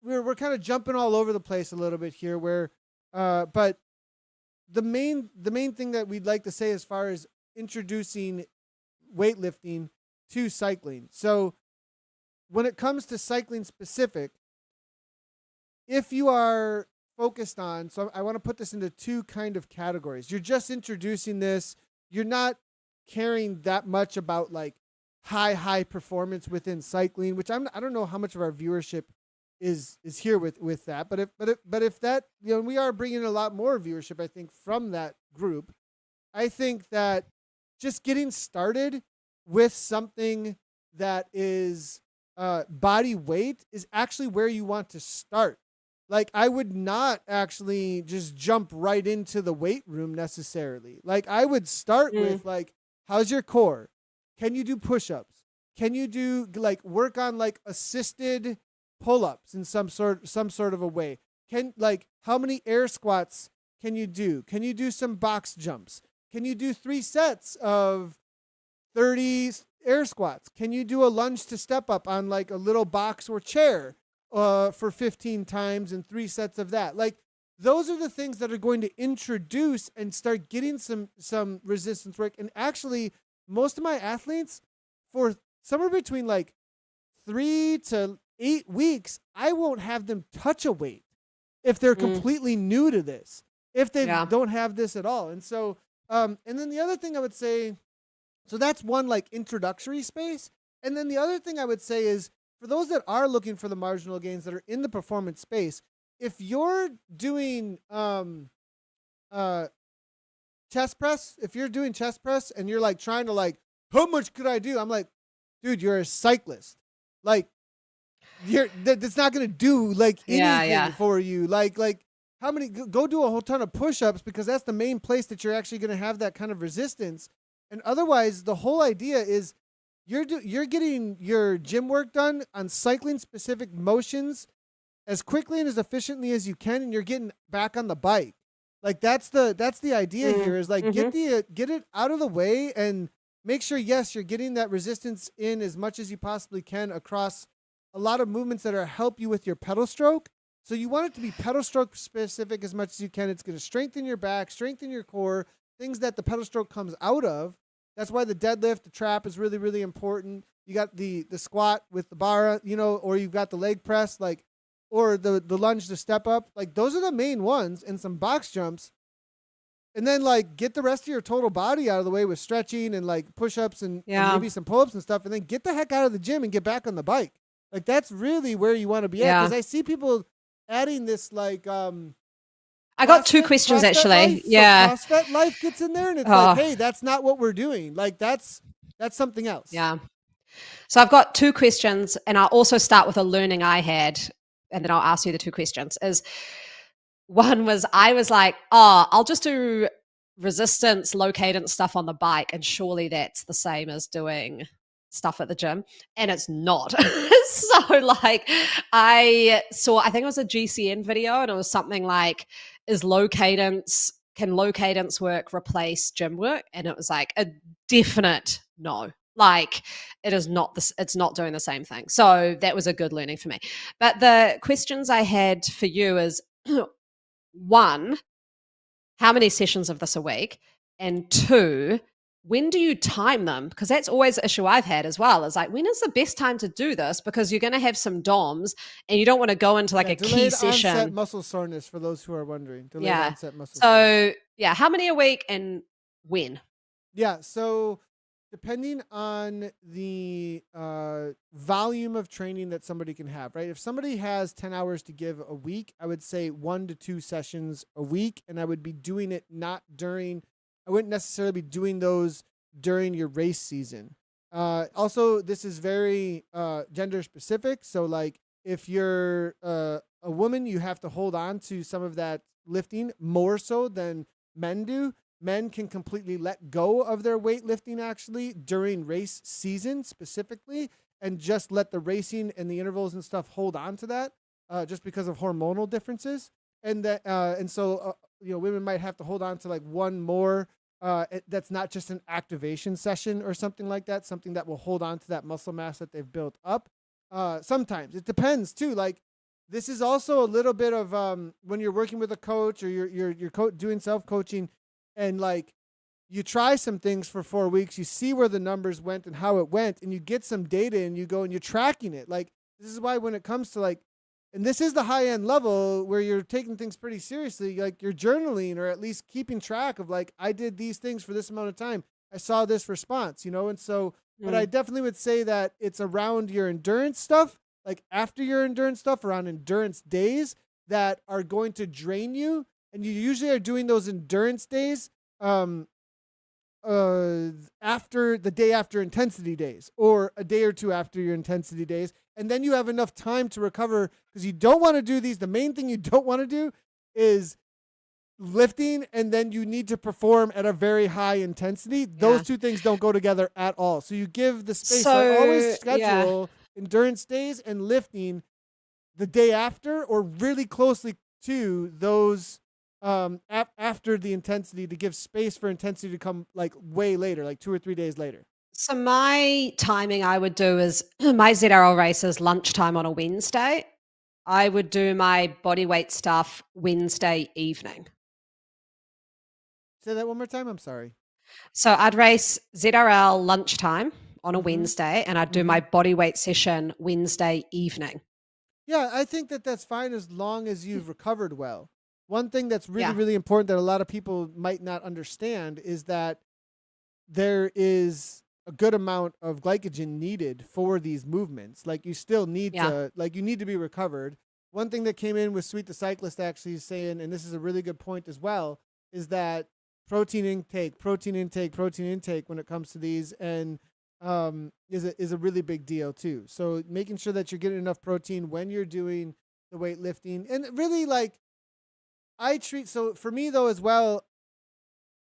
we're kind of jumping all over the place a little bit here. But the main thing that we'd like to say as far as introducing weightlifting to cycling. So when it comes to cycling specific, if you are focused on, so I want to put this into 2 kind of categories. You're just introducing this. You're not caring that much about like high performance within cycling, which I don't know how much of our viewership is here with that. But if that, we are bringing in a lot more viewership, I think, from that group. I think that just getting started with something that is body weight is actually where you want to start. Like I would not actually just jump right into the weight room necessarily. Like I would start with like, how's your core? Can you do push-ups? Can you do like work on like assisted pull-ups in some sort of a way? How many air squats can you do? Can you do some box jumps? Can you do 3 sets of 30 air squats? Can you do a lunge to step up on like a little box or chair for 15 times and 3 sets of that? Like those are the things that are going to introduce and start getting some resistance work. And actually, most of my athletes, for somewhere between like 3 to 8 weeks, I won't have them touch a weight if they're completely new to this, if they don't have this at all. And so, and then the other thing I would say, so that's one like introductory space. And then the other thing I would say is, for those that are looking for the marginal gains that are in the performance space, if you're doing chest press, if you're doing chest press and you're like trying to like, how much could I do? I'm like, dude, you're a cyclist. Like, that's not gonna do like anything Yeah. for you. Like how many? Go do a whole ton of push-ups, because that's the main place that you're actually gonna have that kind of resistance. And otherwise, the whole idea is you're getting your gym work done on cycling specific motions as quickly and as efficiently as you can, and you're getting back on the bike. Like that's the idea here, is like get it out of the way and make sure, yes, you're getting that resistance in as much as you possibly can across a lot of movements that are help you with your pedal stroke. So you want it to be pedal stroke specific as much as you can. It's going to strengthen your back, strengthen your core, things that the pedal stroke comes out of. That's why the deadlift, the trap is really, really important. You got the squat with the bar, or you've got the leg press, like, or the lunge to step up. Like, those are the main ones, and some box jumps. And then, like, get the rest of your total body out of the way with stretching and, like, push-ups and maybe some pull-ups and stuff. And then get the heck out of the gym and get back on the bike. Like, that's really where you want to be at. Because I see people adding this, like, I got two questions, actually. Life. So CrossFit life gets in there, and it's like, hey, that's not what we're doing. Like, that's something else. Yeah. So I've got two questions, and I'll also start with a learning I had, and then I'll ask you the two questions. One was, I was like, I'll just do resistance, low cadence stuff on the bike, and surely that's the same as doing stuff at the gym. And it's not. So, like, I think it was a GCN video, and it was something like, can low cadence work replace gym work? And it was like a definite no. Like, it is not this, it's not doing the same thing. So that was a good learning for me. But the questions I had for you is, one, how many sessions of this a week? And two, when do you time them? Because that's always an issue I've had as well. Is like, when is the best time to do this? Because you're going to have some DOMs, and you don't want to go into like a key session. Onset muscle soreness, for those who are wondering. Delayed onset muscle soreness. So how many a week and when? Yeah, so depending on the volume of training that somebody can have, right? If somebody has 10 hours to give a week, I would say 1 to 2 sessions a week, and I would be doing it I wouldn't necessarily be doing those during your race season. Also, this is very gender specific. So, like, if you're a woman, you have to hold on to some of that lifting more so than men do. Men can completely let go of their weightlifting actually during race season specifically, and just let the racing and the intervals and stuff hold on to that, just because of hormonal differences. And so women might have to hold on to like one more. That's not just an activation session or something like that. Something that will hold on to that muscle mass that they've built up. Sometimes it depends too. Like, this is also a little bit of when you're working with a coach, or you're doing self coaching. And like, you try some things for 4 weeks, you see where the numbers went and how it went, and you get some data, and you go and you're tracking it. Like, this is why when it comes to like, and this is the high end level where you're taking things pretty seriously, like you're journaling, or at least keeping track of like, I did these things for this amount of time, I saw this response, and so, but I definitely would say that it's around your endurance stuff, like after your endurance stuff, around endurance days that are going to drain you. And you usually are doing those endurance days after the day after intensity days, or a day or two after your intensity days. And then you have enough time to recover, because you don't want to do these. The main thing you don't want to do is lifting, and then you need to perform at a very high intensity. Those two things don't go together at all. So you give the space. So I always schedule endurance days and lifting the day after, or really closely to those after the intensity, to give space for intensity to come like way later, like 2 or 3 days later. So my timing I would do is, my ZRL race is lunchtime on a Wednesday. I would do my body weight stuff Wednesday evening. Say that one more time. I'm sorry. So I'd race ZRL lunchtime on a Wednesday, and I'd do my body weight session Wednesday evening. Yeah, I think that that's fine as long as you've recovered well. One thing that's really, really important that a lot of people might not understand is that there is a good amount of glycogen needed for these movements. Like, you still need to, like, you need to be recovered. One thing that came in with Sweet the Cyclist actually saying, and this is a really good point as well, is that protein intake when it comes to these. And is a really big deal too. So making sure that you're getting enough protein when you're doing the weightlifting, and really like so for me though as well,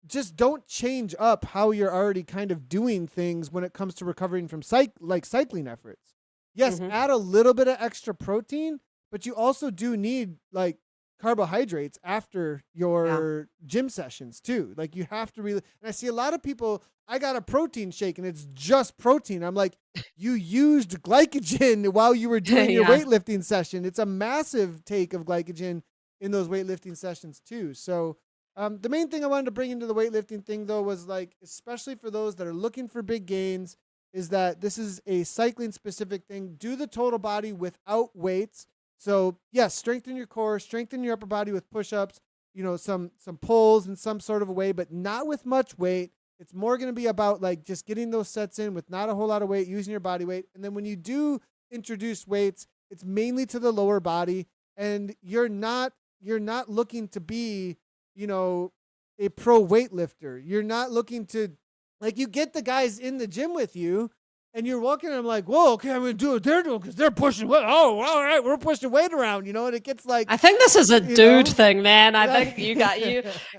just don't change up how you're already kind of doing things when it comes to recovering from cycling efforts. Yes, Mhm. add a little bit of extra protein, but you also do need like carbohydrates after Yeah. your gym sessions too. Like you have to really, and I see a lot of people, I got a protein shake and it's just protein. I'm like, you used glycogen while you were doing your Yeah. weightlifting session. It's a massive take of glycogen in those weightlifting sessions too. So the main thing I wanted to bring into the weightlifting thing, though, was like, especially for those that are looking for big gains, is that this is a cycling specific thing. Do the total body without weights. So, yes, strengthen your core, strengthen your upper body with push ups, some pulls in some sort of a way, but not with much weight. It's more going to be about like just getting those sets in with not a whole lot of weight, using your body weight. And then when you do introduce weights, it's mainly to the lower body, and you're not looking to be a pro weightlifter. You're not looking to, like, you get the guys in the gym with you and you're walking and I'm like, whoa, okay, I'm going to do what they're doing because they're pushing weight. Oh, all right, we're pushing weight around, and it gets like, I think this is a dude thing, man. I like, think you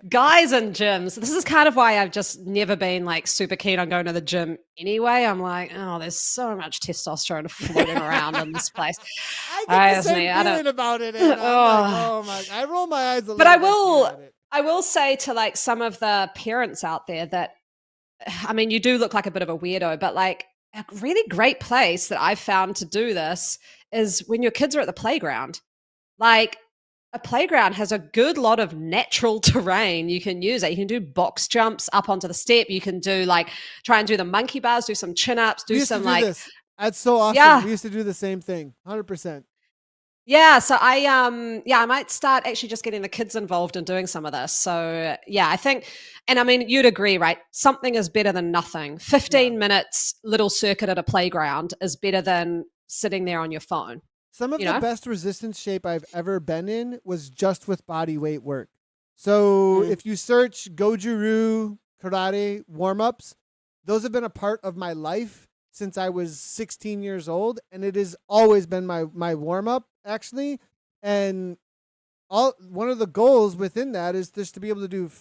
guys in gyms. This is kind of why I've just never been like super keen on going to the gym anyway. I'm like, oh, there's so much testosterone floating around in this place. I get the same feeling about it, and I'm like, Oh. oh my, I roll my eyes a But little bit too at it. I will say to like some of the parents out there that, I mean, you do look like a bit of a weirdo, but like a really great place that I've found to do this is when your kids are at the playground. Like a playground has a good lot of natural terrain you can use. It. You can do box jumps up onto the step. You can do like try and do the monkey bars, do some chin ups, We do used to some do like this. That's so awesome. yeah. We used to do the same thing. 100%. Yeah, so I might start actually just getting the kids involved in doing some of this. So yeah, I think, and I mean you'd agree, right? Something is better than nothing. Yeah. 15 minutes little circuit at a playground is better than sitting there on your phone. Some of You the know? best resistance shape I've ever been in was just with body weight work. So Mm. if you search Gojuru karate warm ups, those have been a part of my life since I was 16 years old, and it has always been my warm up actually. And one of the goals within that is just to be able to do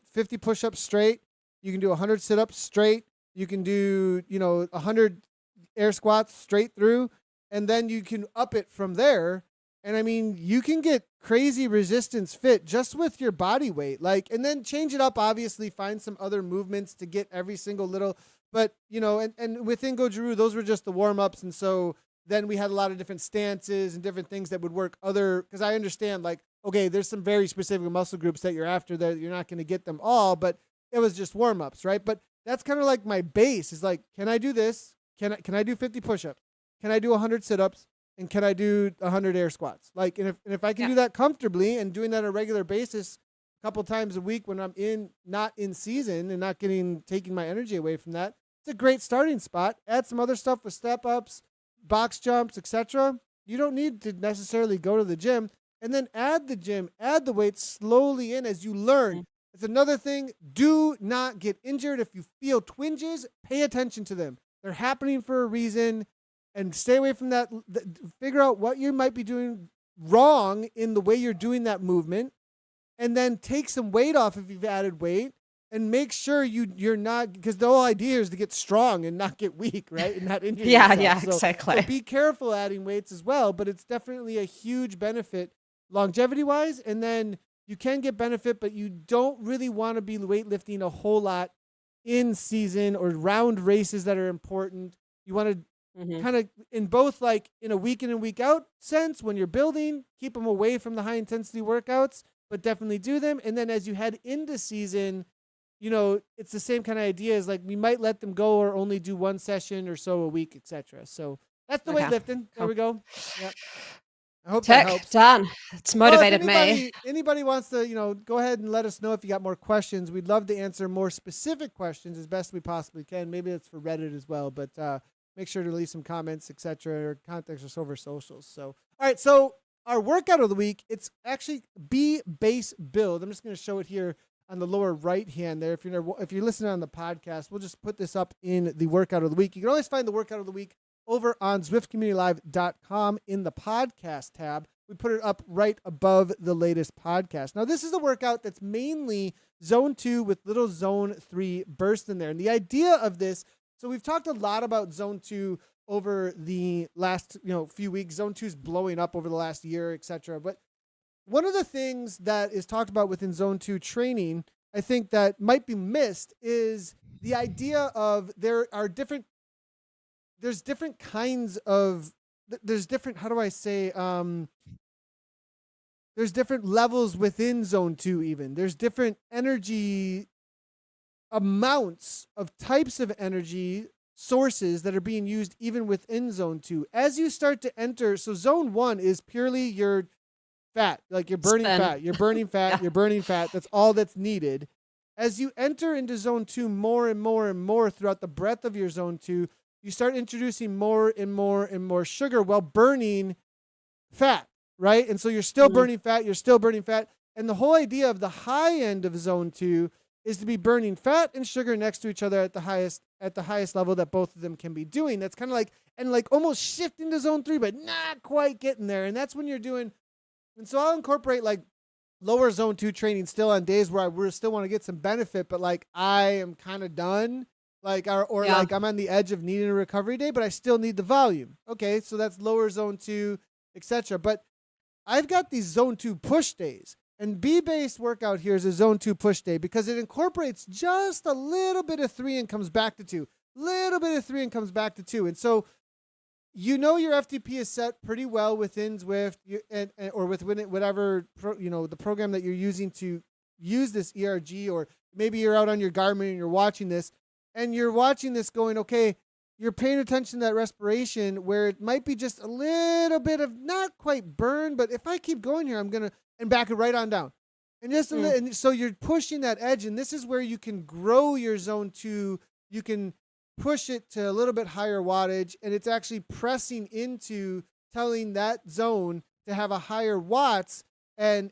50 push ups straight. You can do 100 sit ups straight. You can do 100 air squats straight through, and then you can up it from there. And I mean, you can get crazy resistance fit just with your body weight, like, and then change it up. Obviously, find some other movements to get every single little. But and within Gojuru, those were just the warm ups, and so then we had a lot of different stances and different things that would work. Because I understand, like, okay, there's some very specific muscle groups that you're after that you're not going to get them all, but it was just warm ups, right? But that's kind of like my base is like, can I do this? Can I do 50 push-ups? Can I do 100 sit-ups? And can I do 100 air squats? Like, and if I can do that comfortably and doing that on a regular basis a couple times a week when I'm not in season and not taking my energy away from that, it's a great starting spot. Add some other stuff with step ups, box jumps, etc. You don't need to necessarily go to the gym, and then add the weights slowly in as you learn. It's another thing. Do not get injured. If you feel twinges, pay attention to them. They're happening for a reason, and stay away from that. Figure out what you might be doing wrong in the way you're doing that movement, and then take some weight off if you've added weight, and make sure you're not, because the whole idea is to get strong and not get weak, right? And not injure yourself. Yeah, So exactly. be careful adding weights as well, but it's definitely a huge benefit longevity-wise, and then you can get benefit, but you don't really want to be weightlifting a whole lot in season or round races that are important. You want to kind of in both, like in a week in and week out sense, when you're building, keep them away from the high intensity workouts, but definitely do them. And then as you head into season, it's the same kind of idea as like we might let them go or only do one session or so a week, etc. So that's the weightlifting. There we go. Yep. I hope that helps. Done. It's motivated me. Anybody wants to, go ahead and let us know if you got more questions. We'd love to answer more specific questions as best we possibly can. Maybe it's for Reddit as well, but make sure to leave some comments, etc., or contact us over socials. So, all right. So our workout of the week, it's actually B base build. I'm just going to show it here on the lower right hand there. If you're listening on the podcast, we'll just put this up in the workout of the week. You can always find the workout of the week over on ZwiftCommunityLive.com in the podcast tab. We put it up right above the latest podcast. Now, this is a workout that's mainly zone 2 with little zone 3 bursts in there. And the idea of this, so we've talked a lot about zone 2 over the last few weeks. Zone 2 is blowing up over the last year, etc. But one of the things that is talked about within zone 2 training, I think that might be missed, is the idea of there's different kinds of, there's different, how do I say, there's different levels within zone 2 even. There's different energy amounts of types of energy sources that are being used even within zone 2. As you start to enter, so zone 1 is purely your fat, like you're burning fat, you're burning fat, yeah. You're burning fat. That's all that's needed. As you enter into zone 2 more and more and more throughout the breadth of your zone 2, you start introducing more and more and more sugar while burning fat, right? And so you're still burning fat, you're still burning fat. And the whole idea of the high end of zone 2 is to be burning fat and sugar next to each other at the highest level that both of them can be doing. That's kind of like almost shifting to zone 3, but not quite getting there. And that's when you're doing, and so I'll incorporate like lower zone 2 training still on days where I still want to get some benefit, but like I am kind of done. Like, or yeah. Like I'm on the edge of needing a recovery day, but I still need the volume. Okay, so that's lower zone 2, etc. But I've got these zone 2 push days, and B-based workout here is a zone 2 push day because it incorporates just a little bit of 3 and comes back to 2, little bit of 3 and comes back to 2, and so your FTP is set pretty well within Zwift, or within whatever the program that you're using to use this ERG, or maybe you're out on your Garmin and you're watching this. And you're watching this going, okay, you're paying attention to that respiration where it might be just a little bit of not quite burn, but if I keep going here, I'm going to, and back it right on down. And just, and so you're pushing that edge, and this is where you can grow your zone 2. You can push it to a little bit higher wattage, and it's actually pressing into telling that zone to have a higher watts and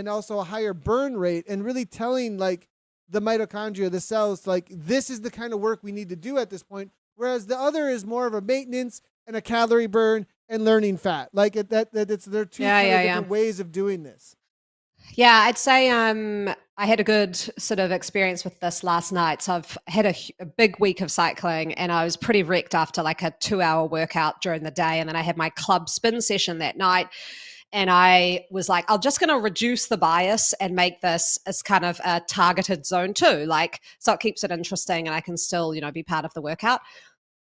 also a higher burn rate, and really telling like the mitochondria, the cells, like this is the kind of work we need to do at this point. Whereas the other is more of a maintenance and a calorie burn and learning fat. Like they're two different ways of doing this. Yeah, I'd say I had a good sort of experience with this last night. So I've had a big week of cycling, and I was pretty wrecked after like a 2-hour workout during the day. And then I had my club spin session that night. And I was like, I'm just going to reduce the bias and make this as kind of a targeted zone 2, like, so it keeps it interesting and I can still, be part of the workout.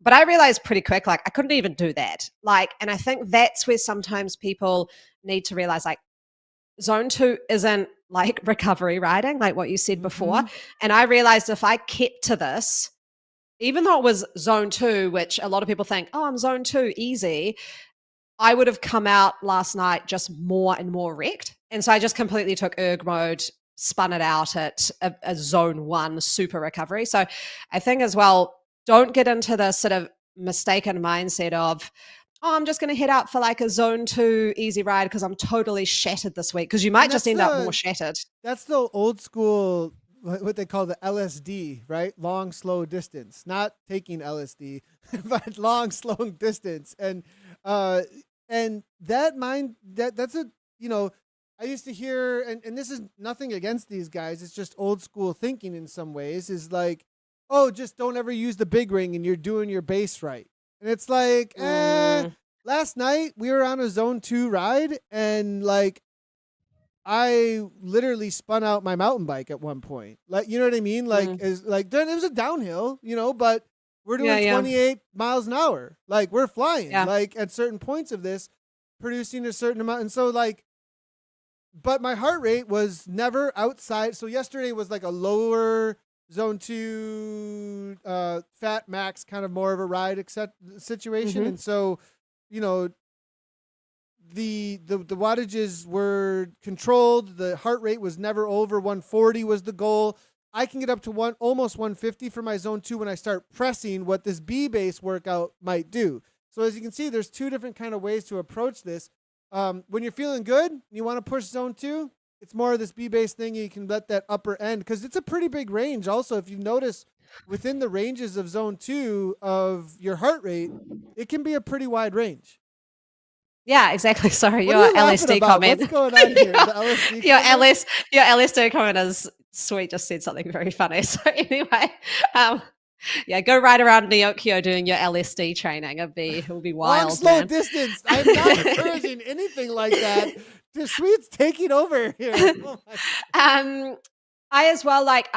But I realized pretty quick, like I couldn't even do that. Like, and I think that's where sometimes people need to realize like zone 2 isn't like recovery riding, like what you said before. And I realized if I kept to this, even though it was zone 2, which a lot of people think, oh, I'm zone 2, easy, I would have come out last night just more and more wrecked. And so I just completely took erg mode, spun it out at a zone 1 super recovery. So I think as well, don't get into the sort of mistaken mindset of, oh, I'm just going to head out for like a zone 2 easy ride because I'm totally shattered this week, because you might just end up more shattered. That's the old school, what they call the LSD, right? Long, slow distance, not taking LSD, but long, slow distance. And that that's a, I used to hear, and this is nothing against these guys, it's just old school thinking in some ways, is like, oh, just don't ever use the big ring and you're doing your base right. And it's like, last night we were on a zone 2 ride, and like I literally spun out my mountain bike at one point. Like, you know what I mean? Like, then it was a downhill, but we're doing 28 miles an hour. Like, we're flying, like at certain points of this, producing a certain amount. And so like, but my heart rate was never outside. So yesterday was like a lower zone 2, fat max, kind of more of a ride situation. And so, the wattages were controlled. The heart rate was never over 140 was the goal. I can get up to almost 150 for my zone 2 when I start pressing what this B-base workout might do. So as you can see, there's 2 different kind of ways to approach this. When you're feeling good, you want to push zone 2, it's more of this B-based thing. You can let that upper end, because it's a pretty big range. Also, if you notice within the ranges of zone 2 of your heart rate, it can be a pretty wide range. Yeah, exactly. Sorry, What your are you laughing LSD about? comment. What's going on here? The LSD your comment? your LSD comment is sweet. Just said something very funny. So anyway, um, yeah, go right around Neokyo doing your LSD training. It will be Long, wild, slow man. distance. I'm not encouraging anything like that. The sweet's taking over here. Oh my. I as well, like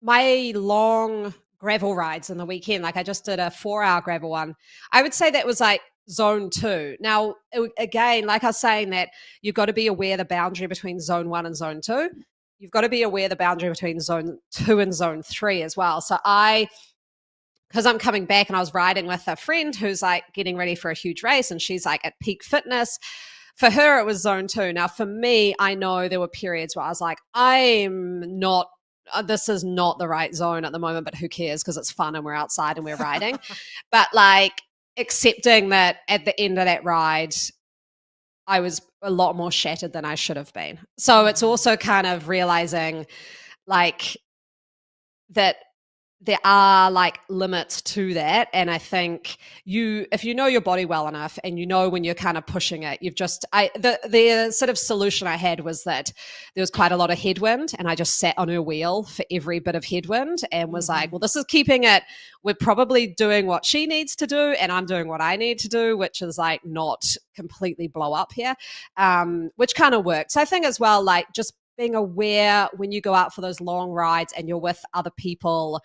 my long gravel rides in the weekend, like I just did a 4-hour gravel one. I would say that was like zone 2. Now, again, like I was saying, that you've got to be aware the boundary between zone 1 and zone 2. You've got to be aware the boundary between zone 2 and zone 3 as well. So because I'm coming back and I was riding with a friend who's like getting ready for a huge race and she's like at peak fitness. For her, it was zone 2. Now, for me, I know there were periods where I was like, I'm not, this is not the right zone at the moment, but who cares? Because it's fun and we're outside and we're riding. But like accepting that at the end of that ride, I was a lot more shattered than I should have been. So it's also kind of realizing like that there are like limits to that. And I think if you know your body well enough and you know when you're kind of pushing it, the sort of solution I had was that there was quite a lot of headwind and I just sat on her wheel for every bit of headwind and was like, well, this is keeping it. We're probably doing what she needs to do and I'm doing what I need to do, which is like not completely blow up here, which kind of worked. So I think as well, like just being aware when you go out for those long rides and you're with other people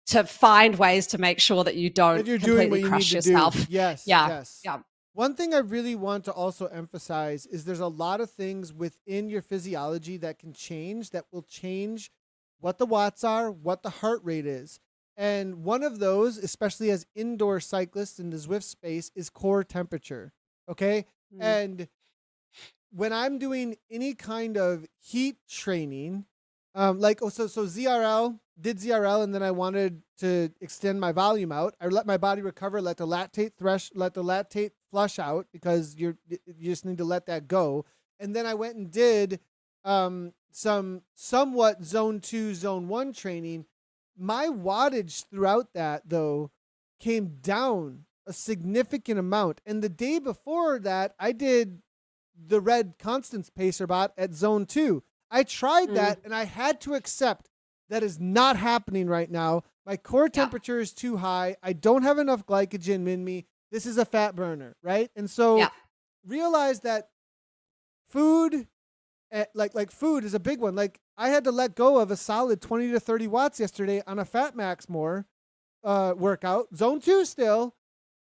to find ways to make sure that you don't completely crush yourself. Yes, yeah. yes. Yeah. One thing I really want to also emphasize is there's a lot of things within your physiology that can change, that will change what the watts are, what the heart rate is. And one of those, especially as indoor cyclists in the Zwift space, is core temperature. Okay? And when I'm doing any kind of heat training, so ZRL, did ZRL, and then I wanted to extend my volume out. I let my body recover, let the lactate flush out, because you just need to let that go. And then I went and did some somewhat zone 2, zone 1 training. My wattage throughout that, though, came down a significant amount. And the day before that, I did the red Constance pacer bot at zone 2. I tried that and I had to accept that is not happening right now. My core temperature is too high. I don't have enough glycogen in me. This is a fat burner, right? And so realize that food, like food is a big one. Like I had to let go of a solid 20 to 30 watts yesterday on a Fat Max more workout, zone 2 still,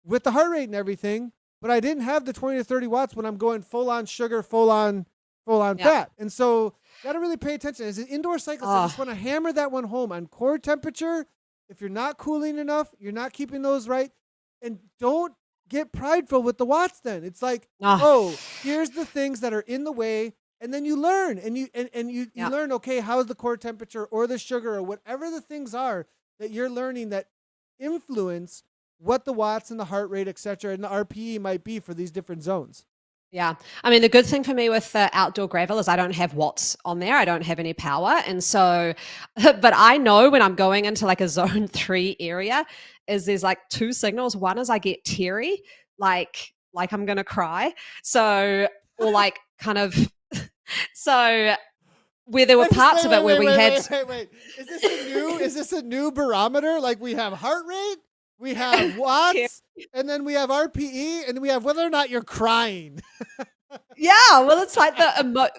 with the heart rate and everything. But I didn't have the 20 to 30 watts when I'm going full on sugar, full on fat. And so got to really pay attention. As an indoor cyclist, I just want to hammer that one home on core temperature. If you're not cooling enough, you're not keeping those right. And don't get prideful with the watts then. It's like, here's the things that are in the way. And then you learn and you learn, okay, how's the core temperature or the sugar or whatever the things are that you're learning that influence what the watts and the heart rate, et cetera, and the RPE might be for these different zones. Yeah. I mean, the good thing for me with the outdoor gravel is I don't have watts on there. I don't have any power. And so, but I know when I'm going into like a zone 3 area is there's like 2 signals. One is I get teary, like I'm going to cry. So, or like kind of, so where there were parts of it where we had. Wait. Is this a new barometer? Like we have heart rate, we have watts, and then we have RPE, and then we have whether or not you're crying. Yeah, well, it's like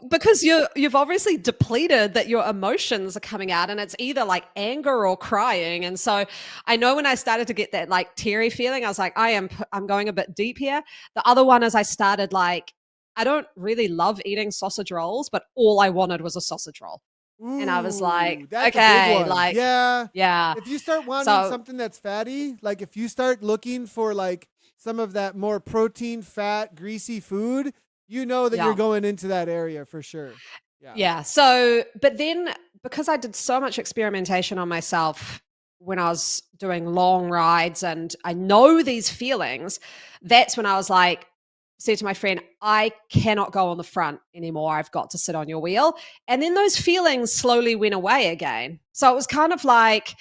because you've obviously depleted that your emotions are coming out, and it's either like anger or crying. And so I know when I started to get that like teary feeling, I was like, I'm going a bit deep here. The other one is I started like, I don't really love eating sausage rolls, but all I wanted was a sausage roll. Ooh, and I was like, that's okay, a big one. like, yeah. If you start wanting something that's fatty, like if you start looking for like some of that more protein, fat, greasy food, you know that you're going into that area for sure. Yeah. So, but then because I did so much experimentation on myself when I was doing long rides and I know these feelings, that's when I was like, said to my friend, I cannot go on the front anymore. I've got to sit on your wheel. And then those feelings slowly went away again. So it was kind of like,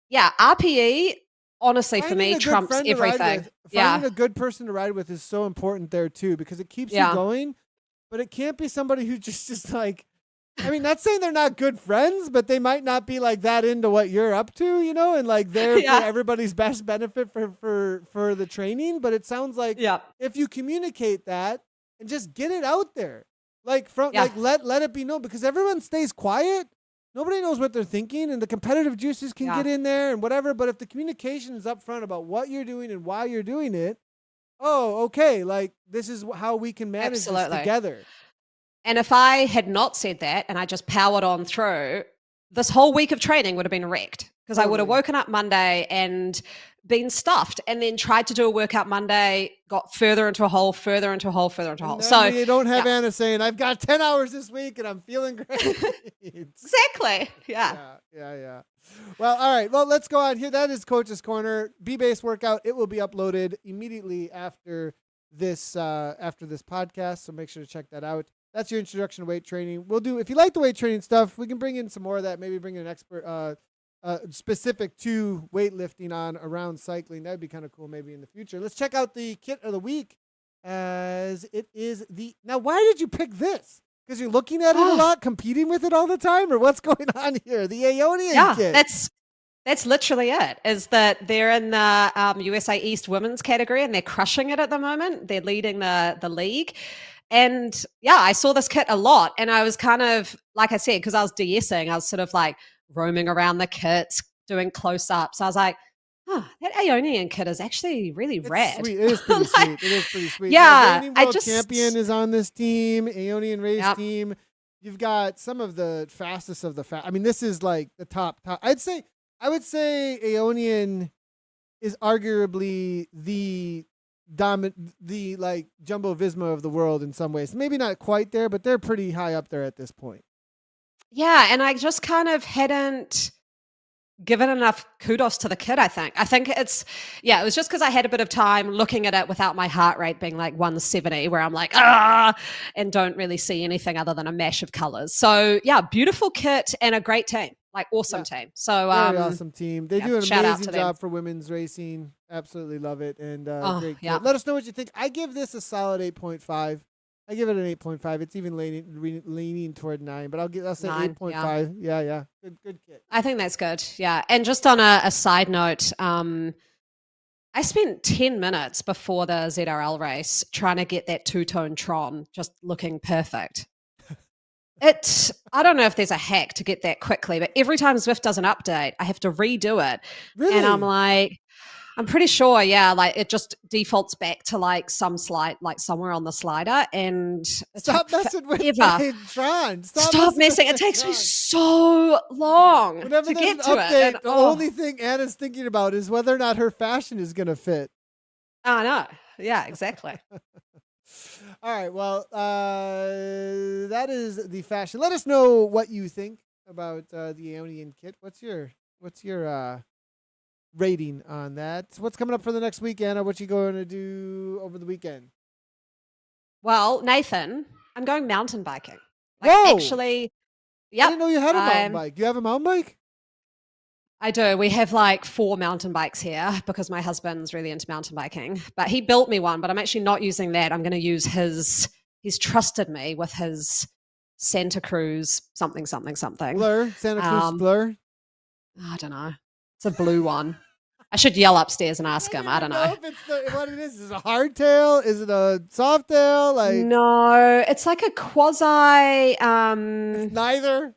yeah, RPE, honestly, for Finding me, a good trumps friend to ride everything. with, Yeah. finding a good person to ride with is so important there too, because it keeps you Yeah. going. But it can't be somebody who just like, I mean, not saying they're not good friends, but they might not be like that into what you're up to, you know, and like they're Yeah. for everybody's best benefit for the training. But it sounds like Yeah. if you communicate that and just get it out there, like Yeah. like let it be known, because everyone stays quiet. Nobody knows what they're thinking, and the competitive juices can Yeah. get in there and whatever. But if the communication is up front about what you're doing and why you're doing it, oh, okay, like this is how we can manage this Absolutely. together. And if I had not said that and I just powered on through, this whole week of training would have been wrecked, because I would have Totally. woken up Monday and been stuffed, and then tried to do a workout Monday, got further into a hole, further into a hole, further into a hole. And So then you don't have yeah. Anna saying, I've got 10 hours this week and I'm feeling great. Exactly. Yeah. Yeah. Well, all right. Well, let's go on here. That is Coach's Corner, B-Base workout. It will be uploaded immediately after this podcast, so make sure to check that out. That's your introduction to weight training. We'll do, if you like the weight training stuff, we can bring in some more of that. Maybe bring in an expert specific to weightlifting on around cycling. That'd be kind of cool maybe in the future. Let's check out the kit of the week, as it is now why did you pick this? Because you're looking at it a lot, competing with it all the time, or what's going on here? The Aeonian kit. That's literally it, is that they're in the USA East women's category and they're crushing it at the moment. They're leading the league. And yeah, I saw this kit a lot, and I was kind of, like I said, because I was de-essing, I was sort of like roaming around the kits, doing close-ups. I was like, oh, that Aeonian kit is actually really rad. Sweet. It is pretty sweet. It is pretty sweet. Yeah. Now, World Champion is on this team, Aeonian race team. You've got some of the fastest of the fast. I mean, this is like the top. I would say Aeonian is arguably the like Jumbo Visma of the world in some ways. Maybe not quite there, but they're pretty high up there at this point. Yeah, and I just kind of hadn't given enough kudos to the kid, I think. It was just because I had a bit of time looking at it without my heart rate being like 170, where I'm like, and don't really see anything other than a mash of colors. So yeah, beautiful kit and a great team, like awesome team. So very awesome team. They do an shout out amazing to job them. for women's racing. Absolutely love it. And great kit. Yeah. Let us know what you think. I give this a solid 8.5. I give it an 8.5. It's even leaning toward 9, but I'll say 8.5. Yeah. Good kit. I think that's good. Yeah. And just on a side note, I spent 10 minutes before the ZRL race trying to get that two-tone Tron just looking perfect. I don't know if there's a hack to get that quickly, but every time Zwift does an update, I have to redo it. Really? And I'm like, I'm pretty sure, like it just defaults back to like some slide, like somewhere on the slider, and stop messing with my Tron. Stop messing. It takes me so long to get to it. And, the only thing Anna's thinking about is whether or not her fashion is going to fit. I know. Yeah, exactly. All right. Well, that is the fashion. Let us know what you think about the Aeonian kit. What's your rating on that? What's coming up for the next week, Anna? What you going to do over the weekend? Well, Nathan, I'm going mountain biking. Whoa! Actually, I didn't know you had a mountain bike. Do you have a mountain bike? I do. We have like 4 mountain bikes here because my husband's really into mountain biking. But he built me one, but I'm actually not using that. I'm going to use he's trusted me with his Santa Cruz something. Blur? Santa Cruz Blur? I don't know. It's a blue one. I should yell upstairs and ask him. I don't know. If it's what it is. Is it a hardtail? Is it a softtail? Like no, it's like a quasi. It's neither.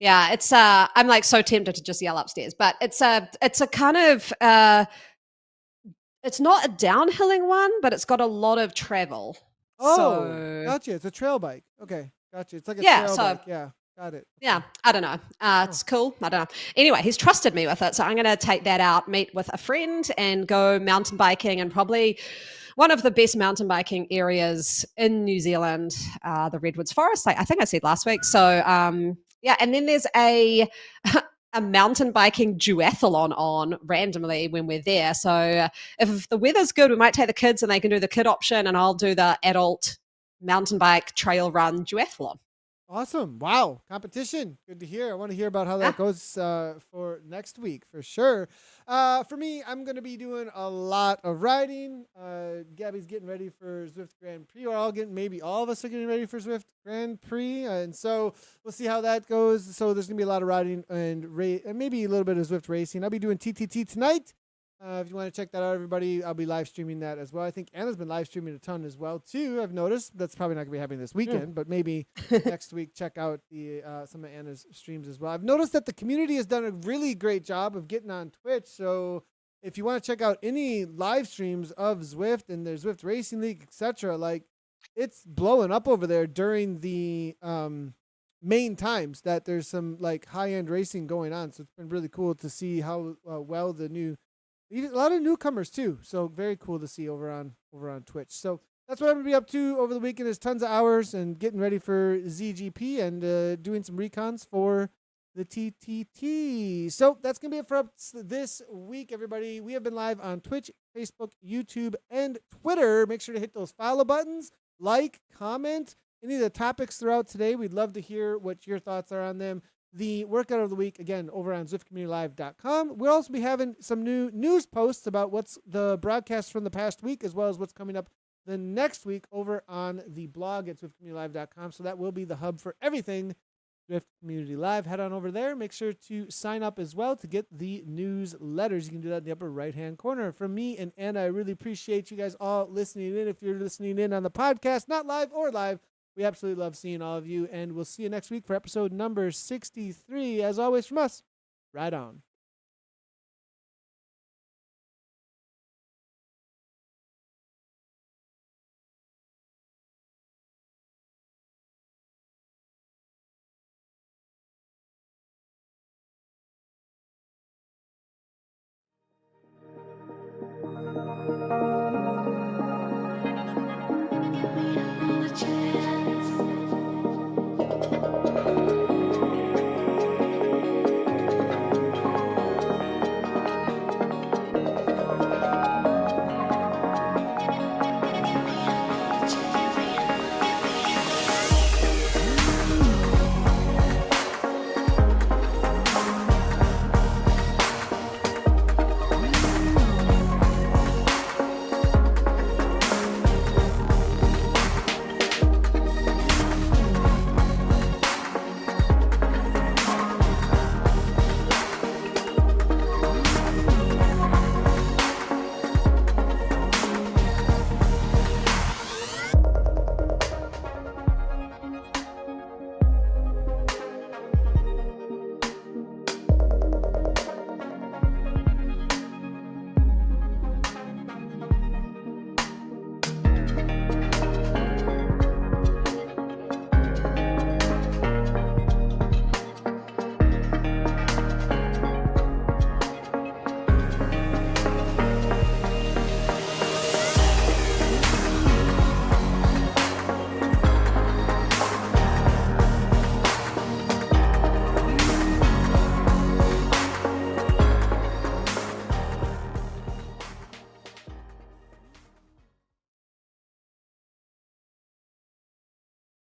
Yeah, it's I'm like so tempted to just yell upstairs, but it's a kind of it's not a downhilling one, but it's got a lot of travel. Oh, gotcha. It's a trail bike. Okay, gotcha. It's like a trail bike. Yeah, got it. Yeah, I don't know. It's cool. I don't know. Anyway, he's trusted me with it, so I'm going to take that out, meet with a friend, and go mountain biking, and probably one of the best mountain biking areas in New Zealand, the Redwoods Forest. Like I think I said last week. So yeah, and then there's a a mountain biking duathlon on randomly when we're there. So if the weather's good, we might take the kids and they can do the kid option, and I'll do the adult mountain bike trail run duathlon. Awesome. Wow. Competition. Good to hear. I want to hear about how Yeah. that goes for next week for sure. For me, I'm going to be doing a lot of riding. Gabby's getting ready for Zwift Grand Prix. Maybe all of us are getting ready for Zwift Grand Prix. And so we'll see how that goes. So there's going to be a lot of riding and maybe a little bit of Zwift racing. I'll be doing TTT tonight. If you want to check that out, everybody, I'll be live streaming that as well. I think Anna's been live streaming a ton as well, too. I've noticed. That's probably not going to be happening this weekend, but maybe next week, check out the some of Anna's streams as well. I've noticed that the community has done a really great job of getting on Twitch. So if you want to check out any live streams of Zwift and their Zwift Racing League, etc., like it's blowing up over there during the main times that there's some like high-end racing going on. So it's been really cool to see how well a lot of newcomers too, so very cool to see over on Twitch. So that's what I'm gonna be up to over the weekend. There's tons of hours and getting ready for ZGP and doing some recons for the TTT. So that's gonna be it for us this week, everybody. We have been live on Twitch, Facebook, YouTube, and Twitter. Make sure to hit those follow buttons, like, comment any of the topics throughout today. We'd love to hear what your thoughts are on them. The workout of the week, again, over on ZwiftCommunityLive.com. We'll also be having some new news posts about what's the broadcast from the past week, as well as what's coming up the next week over on the blog at ZwiftCommunityLive.com. So that will be the hub for everything Zwift Community Live. Head on over there. Make sure to sign up as well to get the newsletters. You can do that in the upper right-hand corner. From me and Anna, I really appreciate you guys all listening in. If you're listening in on the podcast, not live or live, we absolutely love seeing all of you, and we'll see you next week for episode number 63. As always from us, ride on.